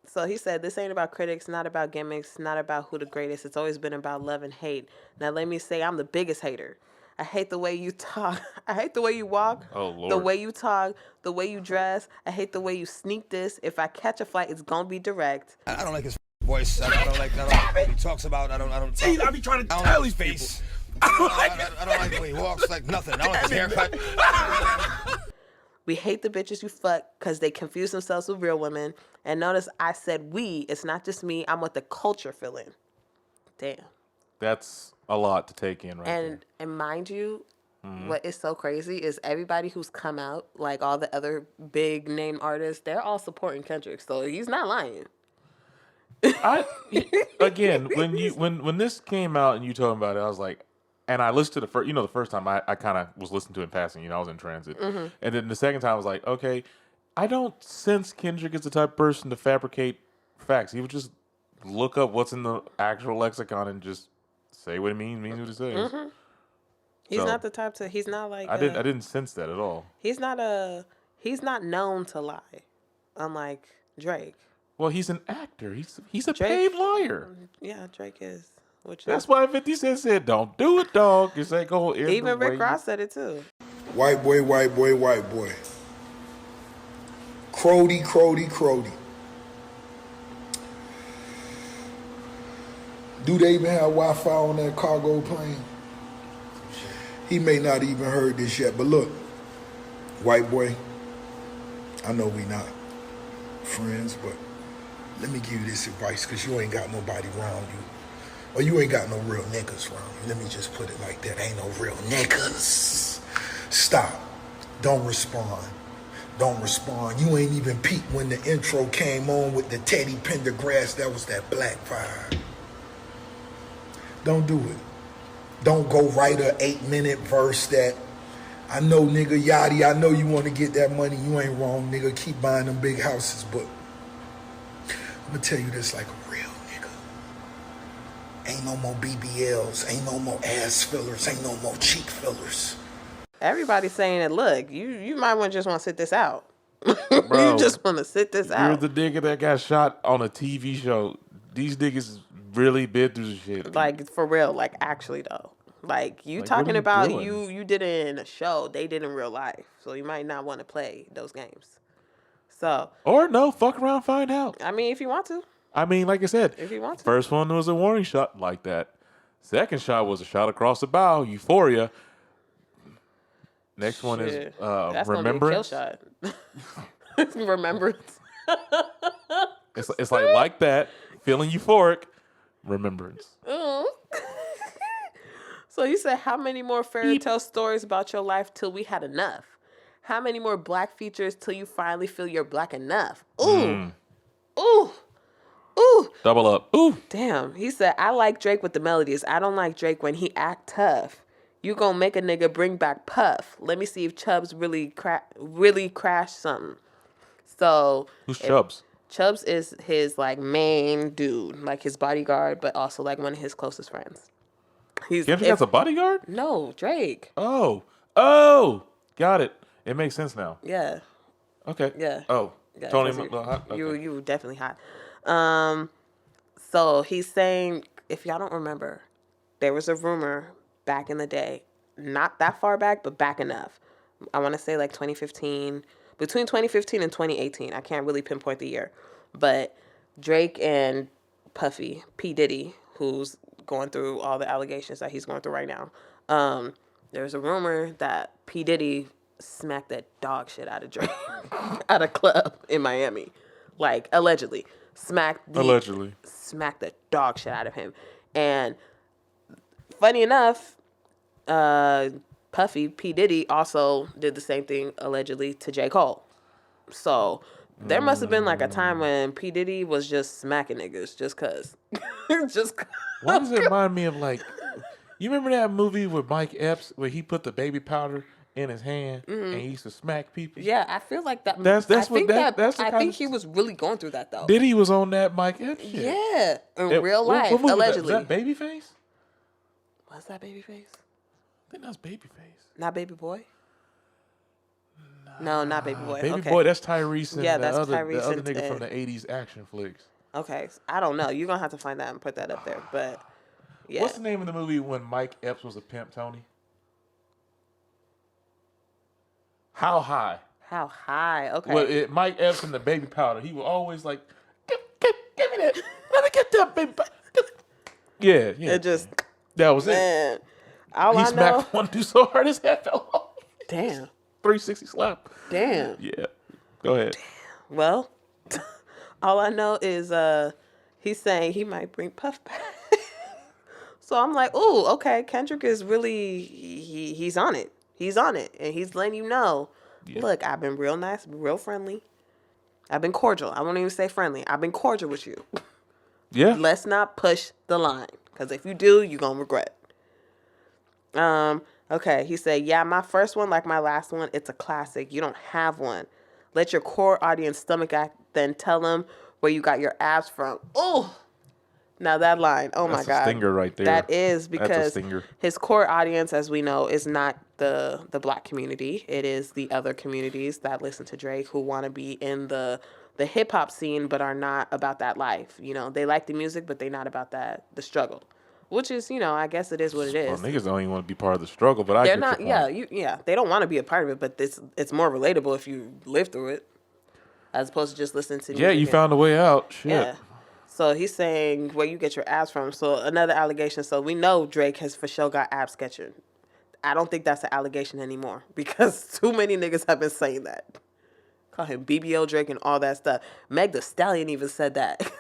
So he said, this ain't about critics, not about gimmicks, not about who the greatest. It's always been about love and hate. Now let me say I'm the biggest hater. I hate the way you talk. I hate the way you walk. Oh, Lord. The way you talk. The way you dress. I hate the way you sneak this. If I catch a flight, it's gonna be direct. I don't like his voice. I don't like what he talks about. I don't. See, I be trying to tell these people. I don't like the way he walks. Like nothing. I don't like his haircut. We hate the bitches you fuck because they confuse themselves with real women. And notice I said we. It's not just me. I'm what the culture feeling. Damn. That's a lot to take in right there. And mind you, what is so crazy is everybody who's come out, like all the other big name artists, they're all supporting Kendrick. So he's not lying. Again, when this came out and you told me about it, I was like, and I listened to the first time I kind of was listening to it in passing, I was in transit. And then the second time I was like, okay, I don't sense Kendrick is the type of person to fabricate facts. He would just look up what's in the actual lexicon and just say what it means what it says. He's not the type to, he's not like, I didn't sense that at all. He's not known to lie, unlike Drake. Well, he's an actor. He's a Drake, paid liar. Yeah, Drake is. That's why 50 Cent said, "Don't do it, dog." It's like go. Even Rick Ross said it too. White boy, white boy, white boy. Crody, Crody, Crody. Do they even have Wi-Fi on that cargo plane? He may not even heard this yet, but look, white boy, I know we not friends, but let me give you this advice because you ain't got nobody around you. Or you ain't got no real niggas around you. Let me just put it like that. Ain't no real niggas. Stop. Don't respond. Don't respond. You ain't even peeped when the intro came on with the Teddy Pendergrass. That was that black vibe. Don't do it. Don't go write a 8-minute verse that I know, nigga, Yachty, I know you want to get that money. You ain't wrong, nigga. Keep buying them big houses. But I'm going to tell you this like a real nigga. Ain't no more BBLs. Ain't no more ass fillers. Ain't no more cheek fillers. Everybody's saying that, look, you might want to sit this out. Bro, you just want to sit this out. You're the nigga that got shot on a TV show. These niggas really been through the shit. Like, for real. Like, actually, though. Like, you Like, talking what are about doing? you did it in a show. They did in real life. So you might not want to play those games. So. Or no, fuck around, find out. I mean, if you want to. I mean, like I said, If you want to. first one was a warning shot like that. Second shot was a shot across the bow, Euphoria. Next one is That's Remembrance. Gonna be a kill shot. Remembrance. It's like that, feeling euphoric. Remembrance. So he said, how many more fairy tale stories about your life till we had enough? How many more black features till you finally feel you're black enough? Ooh. Ooh. Ooh. Double up. Ooh. Damn. He said, I like Drake with the melodies. I don't like Drake when he act tough. You gonna make a nigga bring back Puff. Let me see if Chubbs really crashed something. So. Who's Chubbs? Chubbs is his, like, main dude. Like, his bodyguard, but also, like, one of his closest friends. Kendrick has a bodyguard? No, Drake. Oh, got it. It makes sense now. Yeah. Okay. Yeah. Oh, Yeah, Tony 'cause hot. Okay. you were definitely hot. So he's saying, if y'all don't remember, there was a rumor back in the day, not that far back, but back enough. I want to say like 2015, between 2015 and 2018. I can't really pinpoint the year, but Drake and Puffy, P Diddy, who's going through all the allegations that he's going through right now. There's a rumor that P Diddy smacked that dog shit out of Drake at a club in Miami, like allegedly smacked the dog shit out of him. And funny enough, Puffy, P Diddy also did the same thing allegedly to j.cole. So there must have been like a time when P Diddy was just smacking niggas just cause. Why does it remind me of like, you remember that movie with Mike Epps where he put the baby powder in his hand and he used to smack people? Yeah, I feel like that. I think he was really going through that though. Diddy was on that Mike Epps shit. Yeah, in real life, what movie allegedly. Was that Babyface? Was that Babyface? I think that was Babyface. Not Baby Boy. No, not Baby Boy. Baby okay. Boy, that's Tyrese and Yeah, that's the other Tyrese nigga and- from the 80s action flicks. Okay, I don't know. You're gonna have to find that and put that up there. But yeah, What's the name of the movie when Mike Epps was a pimp, Tony? How High? How High? Okay. Well, Mike Epps and the baby powder. He was always like, give me that. Let me get that baby powder. Yeah. It just that was man. it. All He I know. smacked one dude so hard his head fell off. Damn. 360 slap. Damn. Yeah. Go ahead. Well, all I know is he's saying he might bring Puff back. So I'm like, ooh, okay. Kendrick is really he's on it. He's on it, and he's letting you know. Yeah. Look, I've been real nice, real friendly. I've been cordial. I won't even say friendly. I've been cordial with you. Yeah. Let's not push the line, because if you do, you're gonna regret. Okay. He said, yeah, my first one, like my last one, it's a classic. You don't have one. Let your core audience stomach act, then tell them where you got your abs from. Oh, now that line. Oh my God. That's a stinger right there. That is because That's a his core audience, as we know, is not the black community. It is the other communities that listen to Drake who want to be in the hip hop scene but are not about that life. You know, they like the music, but they're not about the struggle. Which is, you know, I guess it is what it is. Well, niggas don't even want to be part of the struggle, but They're get not. your point. Yeah, they don't want to be a part of it, but it's more relatable if you live through it, as opposed to just listening to. Yeah, you found a way out. Shit. Yeah. So he's saying where you get your abs from. So another allegation. So we know Drake has for sure got ab sketching. I don't think that's an allegation anymore because too many niggas have been saying that. Call him BBL Drake and all that stuff. Meg Thee Stallion even said that.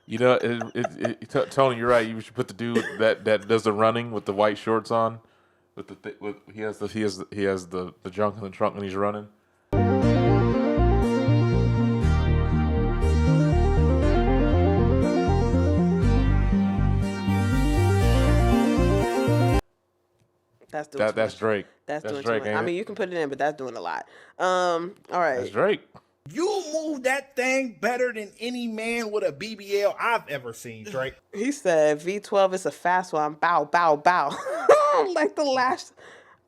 You know, Tony, you're right. You should put the dude that does the running with the white shorts on, he has the junk in the trunk when he's running. That's doing That's Drake. That's doing Drake. too much. I mean, you can put it in, but that's doing a lot. All right. That's Drake. You move that thing better than any man with a BBL I've ever seen, Drake. He said V12 is a fast one. Bow, bow, bow. Like the last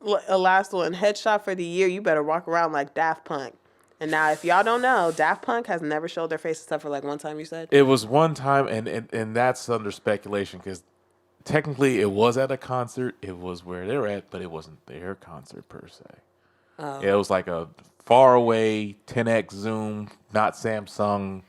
one. Headshot for the year. You better walk around like Daft Punk. And now, if y'all don't know, Daft Punk has never showed their face except for like one time. You said it was one time, and that's under speculation because technically it was at a concert. It was where they're at, but it wasn't their concert per se. Oh. It was like a far away 10x zoom, not Samsung.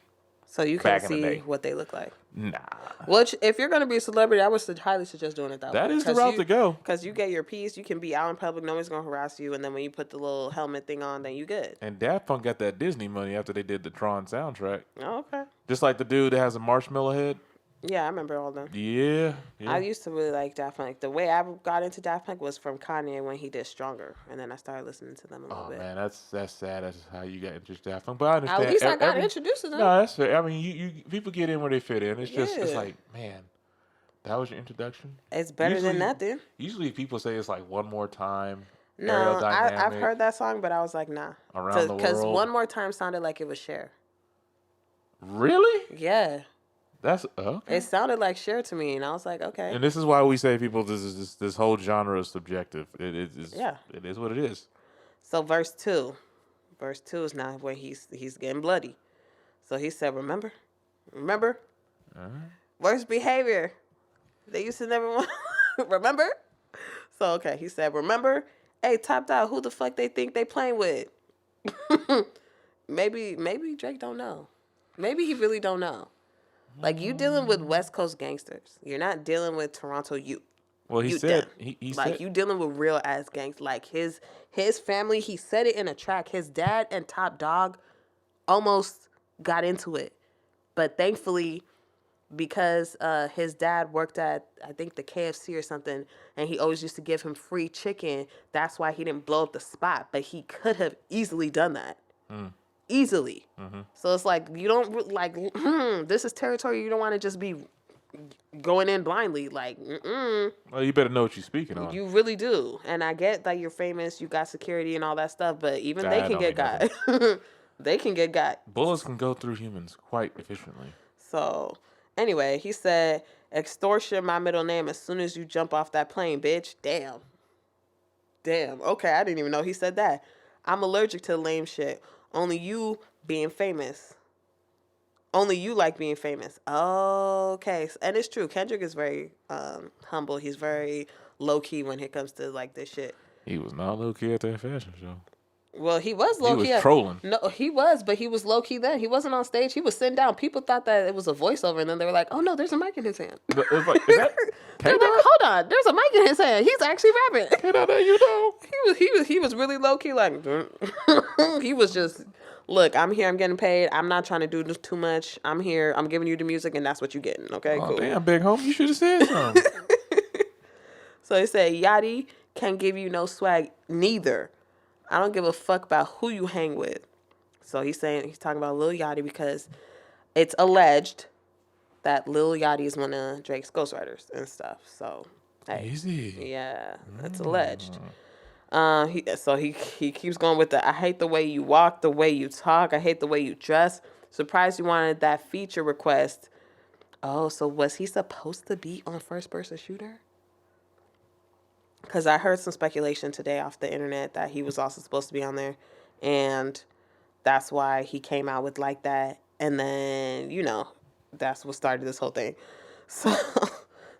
So you can see what they look like. Nah. Well, if you're going to be a celebrity, I would highly suggest doing it that way. That is the route to go. Because you get your piece, you can be out in public, nobody's going to harass you, and then when you put the little helmet thing on, then you good. And Daft Punk got that Disney money after they did the Tron soundtrack. Oh, okay. Just like the dude that has a marshmallow head. Yeah, I remember all them. Yeah. I used to really like Daft Punk. The way I got into Daft Punk was from Kanye when he did Stronger, and then I started listening to them a little bit. Oh man, that's sad. That's how you got introduced to Daft Punk. But I understand. At least I got introduced to them. No, that's fair. I mean, you people get in where they fit in. It's just it's like, man, that was your introduction. It's better than nothing. Usually people say it's like One More Time. No, I've heard that song, but I was like, nah. Around the World. Because One More Time sounded like it was Cher. Really? Yeah. That's okay. It sounded like Cher to me, and I was like, okay. And this is why we say people this whole genre is subjective. It is what it is. So verse 2, Verse 2 is now when he's getting bloody. So he said, remember, worst behavior. They used to never want. Remember. So okay, he said, remember, hey, Top Dog, who the fuck they think they playing with? maybe Drake don't know. Maybe he really don't know. Like, you dealing with West Coast gangsters. You're not dealing with Toronto youth. Well, he said he like said, you dealing with real ass gangs. Like his family, he said it in a track. His dad and Top Dog almost got into it, but thankfully, because his dad worked at, I think, the KFC or something, and he always used to give him free chicken. That's why he didn't blow up the spot, but he could have easily done that. Easily. So it's like, you don't, like, this is territory you don't want to just be going in blindly. Like, well, you better know what you're speaking on. You really do. And I get that you're famous, you got security and all that stuff, but even That they can don't get mean got. They can get got. Bullets can go through humans quite efficiently. So, anyway, he said, extortion my middle name as soon as you jump off that plane, bitch. Damn. Okay, I didn't even know he said that. I'm allergic to lame shit. Only you being famous. Only you like being famous. Okay. And it's true. Kendrick is very humble. He's very low-key when it comes to, like, this shit. He was not low-key at that fashion show. Well, he was low-key. He was trolling. No, he was, but he was low-key then. He wasn't on stage. He was sitting down. People thought that it was a voiceover, and then they were like, oh, no, there's a mic in his hand. It was like, is that They're like, hold on, there's a mic in his hand. He's actually rapping. You know. He was really low-key, like, he was just, look, I'm here, I'm getting paid. I'm not trying to do too much. I'm here, I'm giving you the music, and that's what you're getting, okay? Oh, cool. damn, big homie, you should have said something. So he said, Yachty can't give you no swag neither. I don't give a fuck about who you hang with. So he's talking about Lil Yachty because it's alleged that Lil Yachty is one of Drake's ghostwriters and stuff. So, hey. Is he? Yeah, it's alleged. He keeps going with I hate the way you walk, the way you talk. I hate the way you dress. Surprised you wanted that feature request. Oh, so was he supposed to be on First Person Shooter? Because I heard some speculation today off the internet that he was also supposed to be on there. And that's why he came out with like that. And then, that's what started this whole thing. So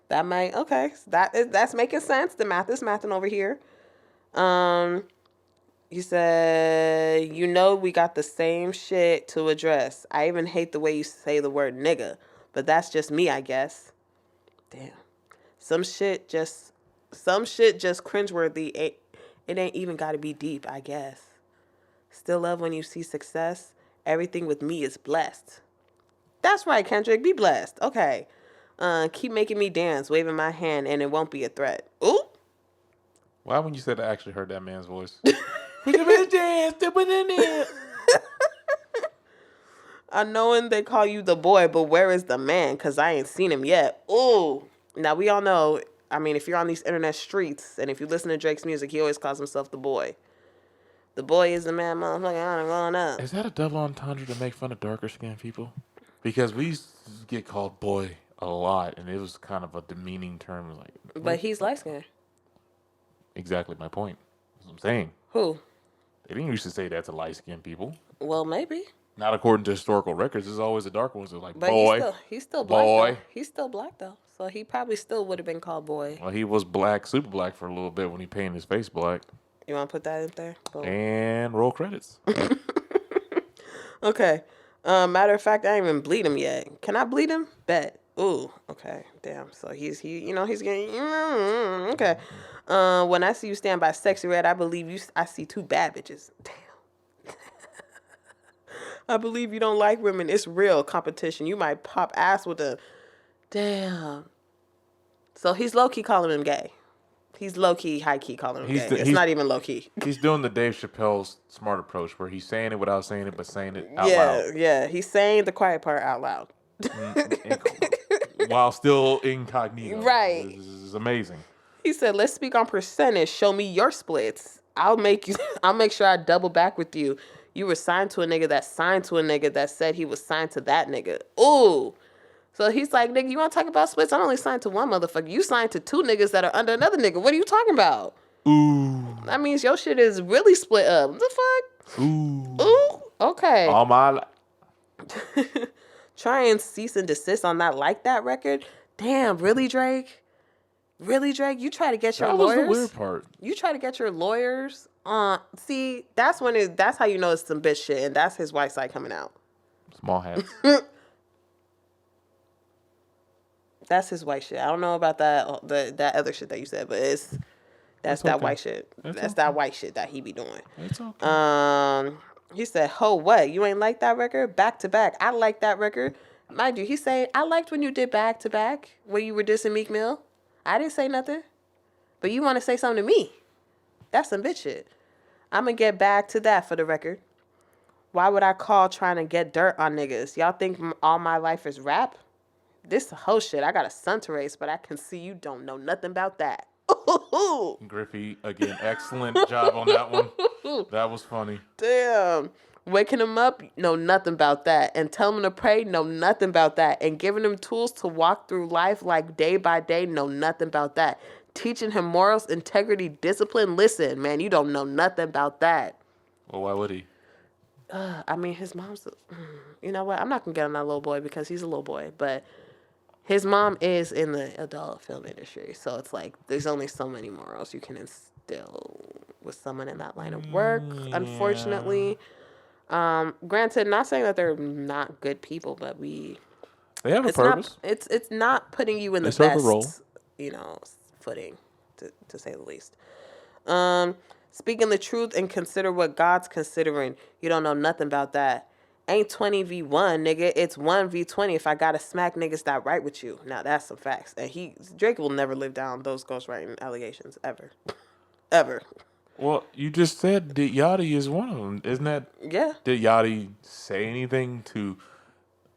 that might, okay. That's making sense. The math is mathing over here. He said, we got the same shit to address. I even hate the way you say the word nigga. But that's just me, I guess. Damn. Some shit just cringeworthy. It ain't even got to be deep, I guess. Still love when you see success. Everything with me is blessed. That's right, Kendrick. Be blessed. Okay. Keep making me dance, waving my hand, and it won't be a threat. Ooh. Why when you said I actually heard that man's voice? Put your bitch dance, step it in there. I know they call you the boy, but where is the man? Because I ain't seen him yet. Ooh. Now, we all know, I mean, if you're on these internet streets, and if you listen to Drake's music, he always calls himself the boy. The boy is the man, motherfucker, I'm growing up. Is that a double entendre to make fun of darker skinned people? Because we used to get called boy a lot, and it was kind of a demeaning term. Like, but he's light skinned. Exactly my point. That's what I'm saying. Who? They didn't used to say that to light skinned people. Well, maybe. Not according to historical records. There's always the dark ones that are like, but boy. He's still black. Boy. Though. He's still black, though. So he probably still would have been called boy. Well, he was black, super black for a little bit when he painted his face black. You want to put that in there? Boom. And roll credits. Okay. Matter of fact, I ain't even bleed him yet. Can I bleed him? Bet. Ooh. Okay. Damn. So he's getting. Okay. When I see you stand by Sexy Red, I believe you. I see two bad bitches. Damn. I believe you don't like women. It's real competition. You might pop ass with a. Damn. So he's low key calling him gay. He's low key, high key calling him gay. It's not even low key. He's doing the Dave Chappelle's smart approach, where he's saying it without saying it, but saying it out loud. Yeah. He's saying the quiet part out loud. While still incognito. Right. This is amazing. He said, "Let's speak on percentage. Show me your splits. I'll make sure I double back with you. You were signed to a nigga that signed to a nigga that said he was signed to that nigga. Ooh." So he's like, nigga, you want to talk about splits? I only signed to one motherfucker. You signed to two niggas that are under another nigga. What are you talking about? Ooh. That means your shit is really split up. What the fuck? Ooh, okay. All my Try and cease and desist on that Like That record. Damn, really, Drake? Really, Drake? You try to get your that was lawyers? the weird part. You try to get your lawyers on. See, that's how you know it's some bitch shit, and that's his white side coming out. Small hats. That's his white shit. I don't know about that other shit that you said, but that's that okay. white shit. That's that white shit that he be doing. It's okay. He said, "Ho, what? You ain't like that record? Back to back. I like that record. Mind you, he's saying I liked when you did back to back when you were dissing Meek Mill. I didn't say nothing, but you want to say something to me? That's some bitch shit. I'm gonna get back to that for the record. Why would I call trying to get dirt on niggas? Y'all think all my life is rap? This whole shit. I got a son to raise, but I can see you don't know nothing about that." Griffey, again, excellent job on that one. That was funny. Damn. Waking him up, know nothing about that. And telling him to pray, know nothing about that. And giving him tools to walk through life like day by day, know nothing about that. Teaching him morals, integrity, discipline. Listen, man, you don't know nothing about that. Well, why would he? I mean, his mom's... You know what? I'm not going to get on that little boy because he's a little boy. But his mom is in the adult film industry. So it's like there's only so many morals you can instill with someone in that line of work, unfortunately. Granted, not saying that they're not good people, but they have a purpose. It's not putting you in the serve a best, role. footing, to say the least. Speaking the truth and consider what God's considering. You don't know nothing about that. Ain't 20v1, nigga. It's 1v20 if I gotta smack niggas that right with you. Now, that's some facts. And Drake will never live down those ghostwriting allegations, ever. Ever. Well, you just said that Yachty is one of them. Isn't that? Yeah. Did Yachty say anything to,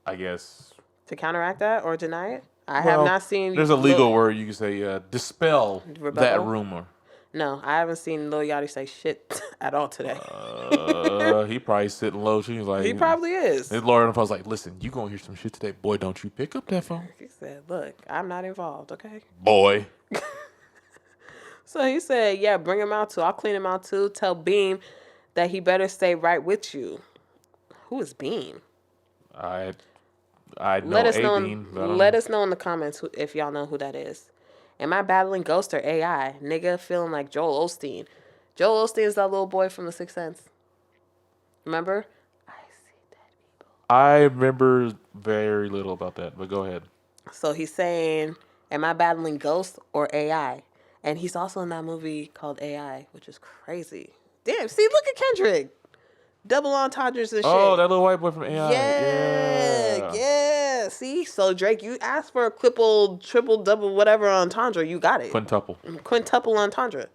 I guess... To counteract that or deny it? I have not seen... There's a legal word you can say, dispel that rumor. No, I haven't seen Lil Yachty say shit at all today. He probably sitting low. She was like... He probably is. His lawyer was like, listen, you gonna hear some shit today. Boy, don't you pick up that phone. He said, look, I'm not involved, okay? Boy. So he said, yeah, bring him out too. I'll clean him out too. Tell Beam that he better stay right with you. Who is Beam? I know let us know Beam. Let us know in the comments if y'all know who that is. Am I battling Ghost or AI? Nigga feeling like Joel Osteen. Joel Osteen is that little boy from The Sixth Sense. Remember? I see dead people. I remember very little about that, but go ahead. So he's saying, am I battling Ghost or AI? And he's also in that movie called AI, which is crazy. Damn, see, look at Kendrick. Double entendres and shit. Oh, that little white boy from AI. Yeah. See? So, Drake, you asked for a triple, double, whatever entendre. You got it. Quintuple entendre.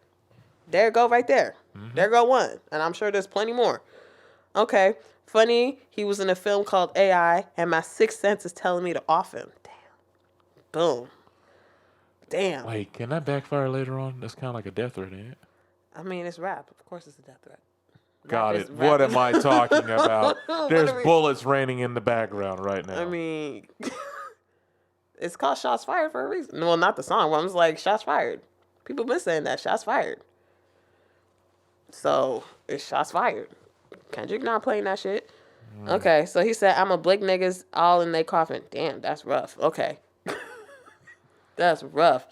There you go right there. Mm-hmm. There go one. And I'm sure there's plenty more. Okay. Funny, he was in a film called AI, and my sixth sense is telling me to off him. Damn. Boom. Damn. Wait, can that backfire later on? That's kind of like a death threat, ain't it? I mean, it's rap. Of course it's a death threat. Got it. What am I talking about? There's bullets raining in the background right now. I mean, it's called Shots Fired for a reason. Well, not the song. But I'm just like, Shots Fired. People been saying that. Shots Fired. So, it's Shots Fired. Kendrick not playing that shit. Okay, so he said, I'm a blick niggas all in they coffin. Damn, that's rough. Okay. That's rough.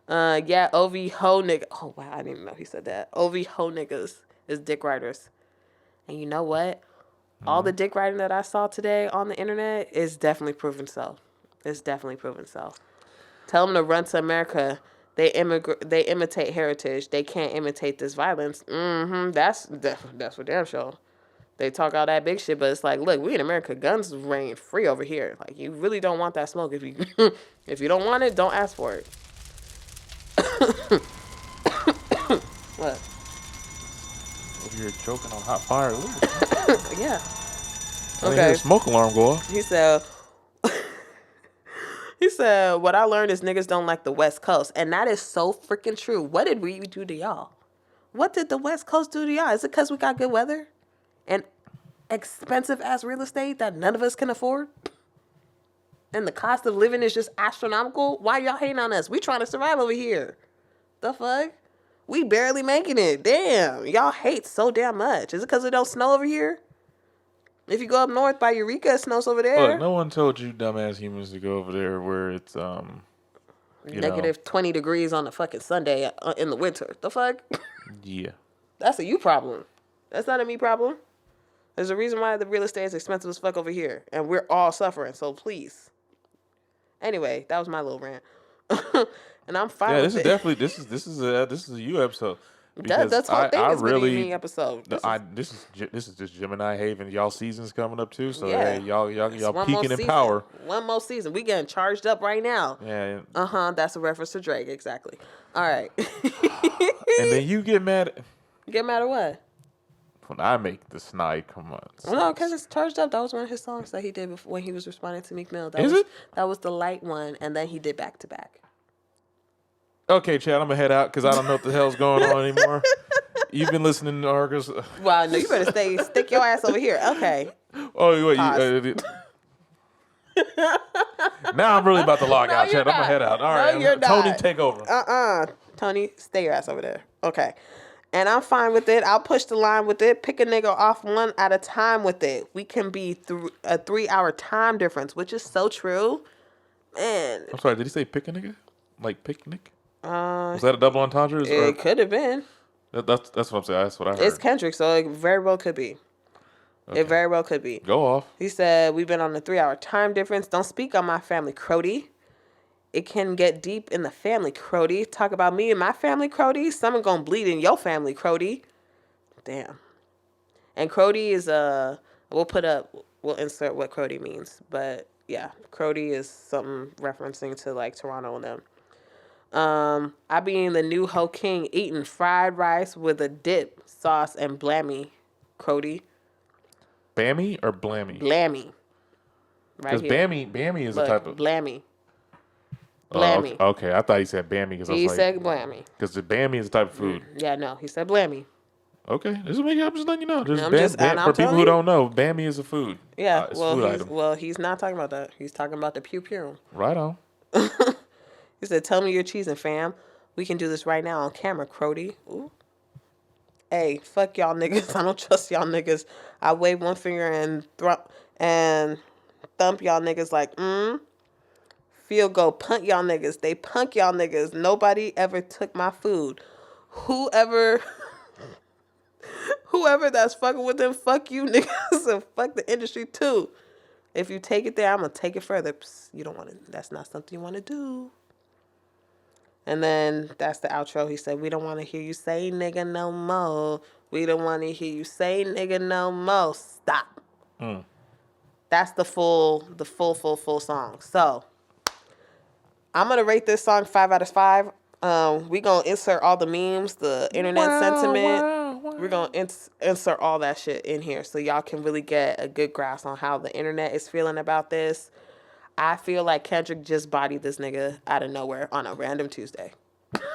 Yeah, OV ho nigga. Oh, wow, I didn't even know he said that. OV ho niggas is dick writers. And you know what? All the dick writing that I saw today on the internet is definitely proven so. It's definitely proven so. Tell them to run to America. They imitate heritage. They can't imitate this violence. That's for damn sure. They talk all that big shit, but it's like, look, we in America, guns reign free over here. Like, you really don't want that smoke. If you don't want it, don't ask for it. What? Over here choking on hot fire. Yeah. Okay. Hear a smoke alarm go off. He said, what I learned is niggas don't like the West Coast. And that is so freaking true. What did we do to y'all? What did the West Coast do to y'all? Is it because we got good weather? And expensive-ass real estate that none of us can afford? And the cost of living is just astronomical? Why y'all hating on us? We trying to survive over here. The fuck? We barely making it. Damn. Y'all hate so damn much. Is it because it don't snow over here? If you go up north by Eureka, it snows over there. Look, no one told you dumbass humans to go over there where it's Negative 20 degrees on a fucking Sunday in the winter. The fuck? Yeah. That's a you problem. That's not a me problem. There's a reason why the real estate is expensive as fuck over here. And we're all suffering. So please. Anyway, that was my little rant. And I'm fine with this is it. definitely this is a you episode. Because This whole thing is really, really an episode. This is just Gemini Haven. Y'all season's coming up too, so Yeah. hey, y'all One peaking more in season. power. One more season. We getting charged up right now. Yeah. That's a reference to Drake. Exactly. All right. And then you get mad Get mad at what? when I make the snide come on. Well, no, because it's charged up. That was one of his songs that he did before, when he was responding to Meek Mill. Is it? That was the light one, and then he did back to back. Okay, Chad, I'm gonna head out because I don't know what the hell's going on anymore. You've been listening to Argus. Well, no, you better stick your ass over here. Okay. Oh, wait. Now I'm really about to log out, Chad. I'm gonna head out. All right, you're Tony, not. take over. Tony, stay your ass over there. Okay. And I'm fine with it. I'll push the line with it. Pick a nigga off one at a time with it. We can be through a 3-hour time difference, which is so true. Man. I'm sorry, did he say pick a nigga? Like picnic? Was that a double entendre? It could have been. That's what I'm saying. That's what I heard. It's Kendrick, so it very well could be. Okay. It very well could be. Go off. He said, we've been on a 3-hour time difference. Don't speak on my family, Crody. It can get deep in the family, Crody. Talk about me and my family, Crody. Someone gonna bleed in your family, Crody. Damn. And Crody is we'll insert what Crody means. But yeah, Crody is something referencing to like Toronto and them. I be in the new Ho King eating fried rice with a dip, sauce, and blammy, Crody. Bammy or Blammy? Blammy. Because Bammy is a type of... Blammy. Blammy. Okay, I thought he said Bammy because I was He like... said blammy. Because the Bammy is a type of food. Yeah, no, he said blammy. Okay, I'm just letting you know. And I'm for people telling who you. don't know, Bammy is a food. Yeah, it's a food item. he's not talking about that. He's talking about the pew. Right on. He said, tell me you're cheesing, fam. We can do this right now on camera, Crody. Ooh. Hey, fuck y'all niggas. I don't trust y'all niggas. I wave one finger and thump y'all niggas like, Field goal, punt y'all niggas. They punk y'all niggas. Nobody ever took my food. Whoever that's fucking with them, fuck you niggas and fuck the industry too. If you take it there, I'm gonna take it further. Psst, you don't want to. That's not something you want to do. And then that's the outro. He said, we don't want to hear you say nigga no more. We don't want to hear you say nigga no more. Stop. That's the full song. So I'm going to rate this song 5 out of 5. We going to insert all the memes, the internet sentiment. We're going to insert all that shit in here so y'all can really get a good grasp on how the internet is feeling about this. I feel like Kendrick just bodied this nigga out of nowhere on a random Tuesday.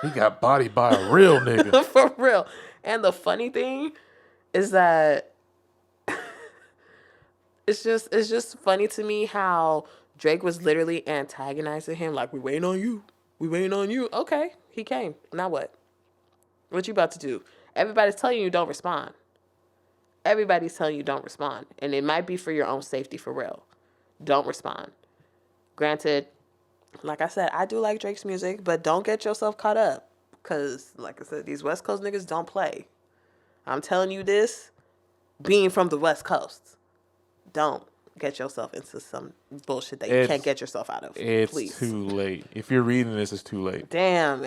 He got bodied by a real nigga. For real. And the funny thing is that it's just funny to me how Drake was literally antagonizing him like, we waiting on you. We waiting on you. Okay, he came. Now what? What you about to do? Everybody's telling you don't respond. Everybody's telling you don't respond. And it might be for your own safety, for real. Don't respond. Granted, like I said, I do like Drake's music, but don't get yourself caught up. Because, like I said, these West Coast niggas don't play. I'm telling you this, being from the West Coast. Don't get yourself into some bullshit that you can't get yourself out of. It's please. too late. If you're reading this, it's too late. Damn.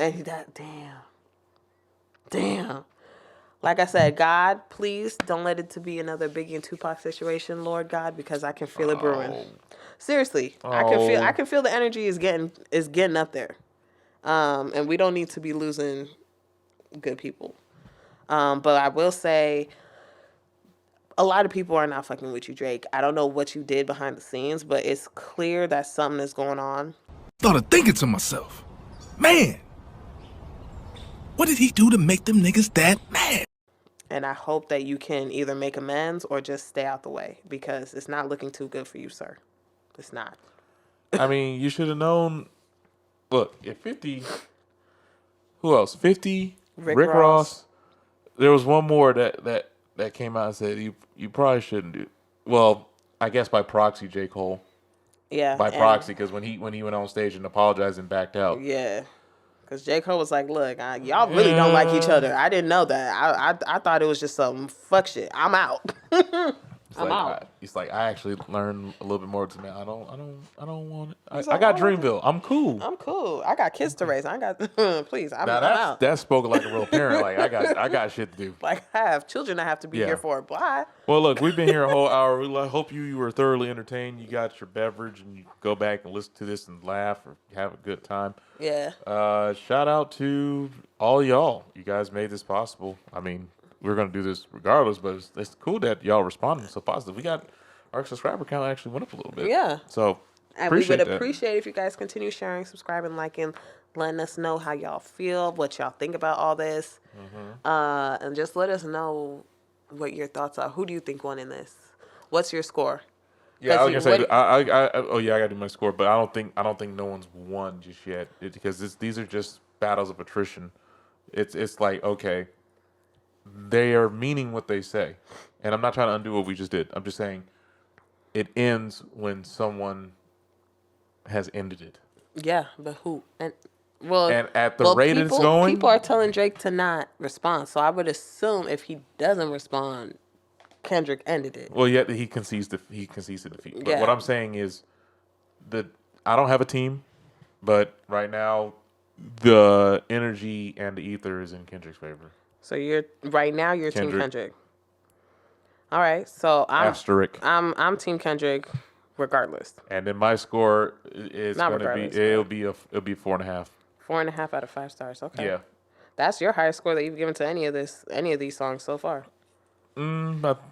Like I said, God, please don't let it to be another Biggie and Tupac situation, Lord God, because I can feel it brewing. Seriously, I can feel the energy is getting up there, and we don't need to be losing good people. But I will say, a lot of people are not fucking with you, Drake. I don't know what you did behind the scenes, but it's clear that something is going on. Started thinking to myself, man, what did he do to make them niggas that mad? And I hope that you can either make amends or just stay out the way, because it's not looking too good for you, sir. It's not. I mean, you should have known. Look, if 50... Who else? 50 Rick Ross. There was one more that came out and said you probably shouldn't do. Well, I guess by proxy, j.cole. Yeah. By proxy, because when he went on stage and apologized and backed out. Yeah. Because j.cole was like, look, y'all really don't like each other. I didn't know that. I thought it was just some fuck shit. I'm out. I'm out. He's like, I actually learned a little bit more to me. I don't want it. I like, got I like Dreamville. I'm cool. I'm cool. I got kids to raise. I got please. I'm out. That's spoken like a real parent. Like I got shit to do. Like I have children I have to be here for. Bye. Well, look, we've been here a whole hour. We hope you were thoroughly entertained. You got your beverage and you go back and listen to this and laugh or have a good time. Yeah. Shout out to all y'all. You guys made this possible. I mean, we're gonna do this regardless, but it's cool that y'all responded so positive. We got our subscriber count actually went up a little bit. Yeah. So and we would appreciate if you guys continue sharing, subscribing, liking, letting us know how y'all feel, what y'all think about all this, and just let us know what your thoughts are. Who do you think won in this? What's your score? Yeah, I was gonna say. I gotta do my score, but I don't think no one's won just yet because these are just battles of attrition. It's like, okay, they are meaning what they say, and I'm not trying to undo what we just did. I'm just saying it ends when someone has ended it. Yeah, but who? And at the rate it's going, people are telling Drake to not respond. So I would assume if he doesn't respond, Kendrick ended it. Well, yet he concedes the defeat. But what I'm saying is that I don't have a team, but right now the energy and the ether is in Kendrick's favor. So you're Team Kendrick. All right, so I'm Team Kendrick, regardless. And then my score is going to be it'll be 4.5. 4.5 out of 5 stars. Okay. Yeah. That's your highest score that you've given to any of these songs so far.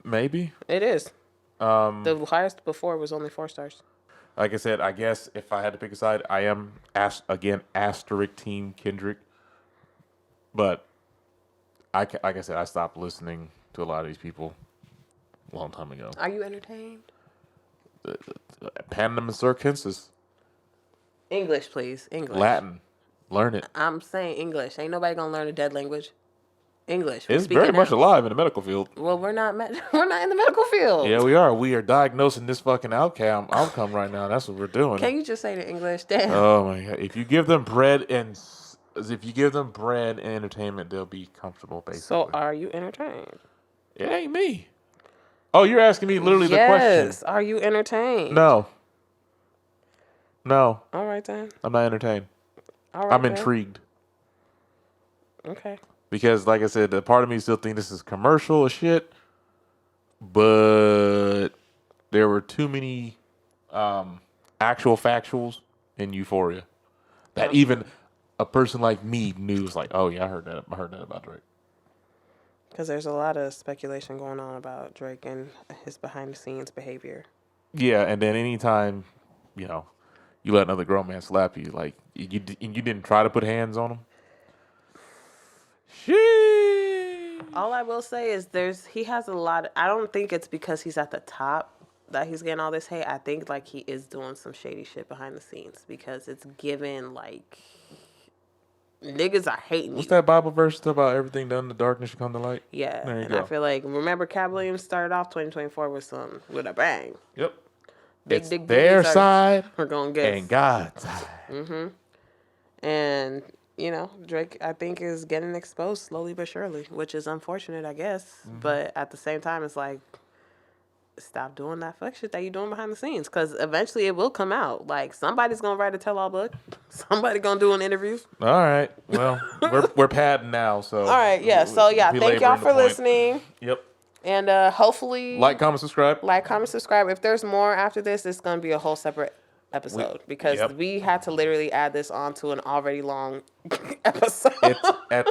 Maybe it is. The highest before was only 4 stars. Like I said, I guess if I had to pick a side, I am asterisk Team Kendrick. But like I said, I stopped listening to a lot of these people a long time ago. Are you entertained? Pandem circenses. English, please. English. Latin. Learn it. I'm saying English. Ain't nobody gonna learn a dead language. English. It's very much alive in the medical field. Well, we're not in the medical field. Yeah, we are. We are diagnosing this fucking outcome right now. That's what we're doing. Can you just say the English? Damn. Oh my god! If you give them bread and entertainment, they'll be comfortable. Basically. So, are you entertained? It ain't me. Oh, you're asking me literally the question. Yes. Are you entertained? No. All right then. I'm not entertained. All right. I'm intrigued. Okay. Because, like I said, the part of me still think this is commercial as shit, but there were too many actual factuals in Euphoria that even a person like me knew. Was like, oh yeah, I heard that about Drake. Because there's a lot of speculation going on about Drake and his behind-the-scenes behavior. Yeah, and then anytime, you let another grown man slap you, like you didn't try to put hands on him. Sheesh. All I will say is he has a lot. I don't think it's because he's at the top that he's getting all this hate. I think like he is doing some shady shit behind the scenes because it's given like niggas are hating. What's that Bible verse about everything done in the darkness should come to light? Yeah, and I feel like remember Cab Williams started off 2024 with a bang. Yep. Big their side. We're gonna get and God's side. And Drake, I think, is getting exposed slowly but surely, which is unfortunate, I guess. But at the same time, it's like, stop doing that fuck shit that you're doing behind the scenes, because eventually it will come out. Like, somebody's gonna write a tell-all book. Somebody gonna do an interview. All right. Well, we're padding now, so. All right. Yeah. So yeah, thank y'all for listening. Yep. And hopefully, like, comment, subscribe. If there's more after this, it's gonna be a whole separate episode because we had to literally add this on to an already long episode. At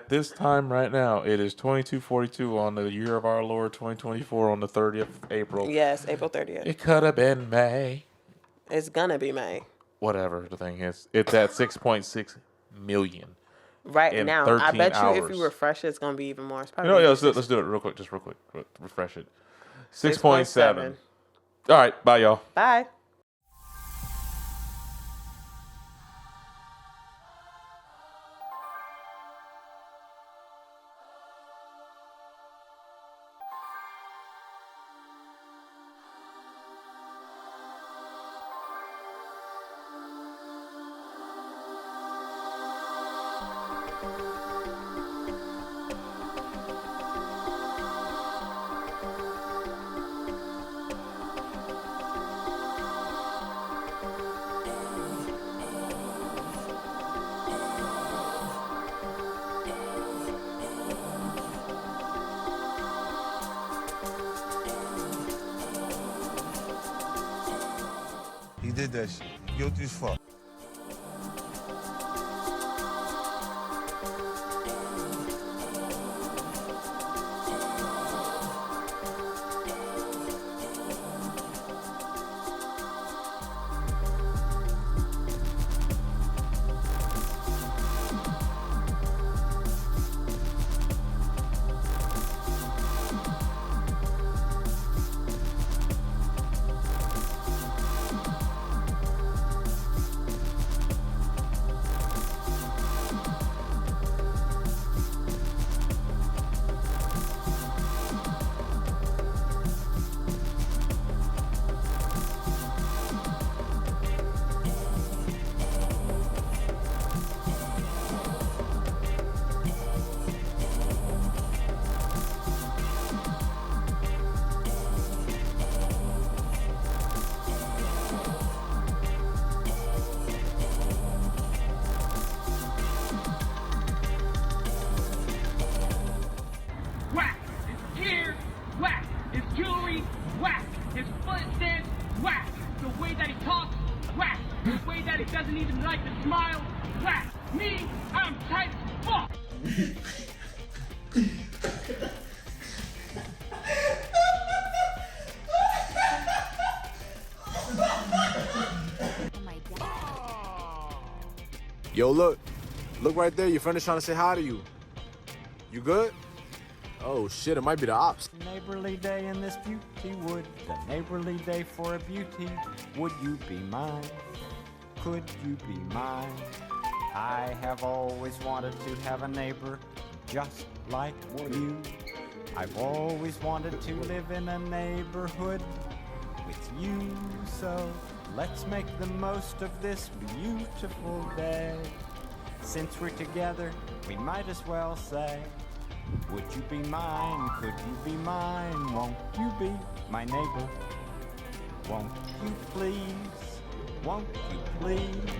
this time right now, it is 22:42 on the year of our Lord 2024 on the 30th of April. Yes, April 30th. It could have been May. It's gonna be May. Whatever the thing is, it's at 6.6 million. Right now, I bet hours. you if you refresh it, it's gonna be even more. It's probably let's do it real quick. Just real quick. Refresh it. 6.7. All right. Bye, y'all. Bye. did that shit. Guilty as fuck. Whack! His tears, whack! His jewelry, whack! His foot stance, whack! The way that he talks, whack! The way that he doesn't even like to smile, whack! Me, I'm tight as fuck! Yo, look right there. Your friend is trying to say hi to you. You good? Oh shit, it might be the ops. Neighborly day in this beauty wood, the neighborly day for a beauty. Would you be mine? Could you be mine? I have always wanted to have a neighbor just like you. I've always wanted to live in a neighborhood with you, so let's make the most of this beautiful day. Since we're together, we might as well say, would you be mine? Could you be mine? Won't you be my neighbor? Won't you please? Won't you please?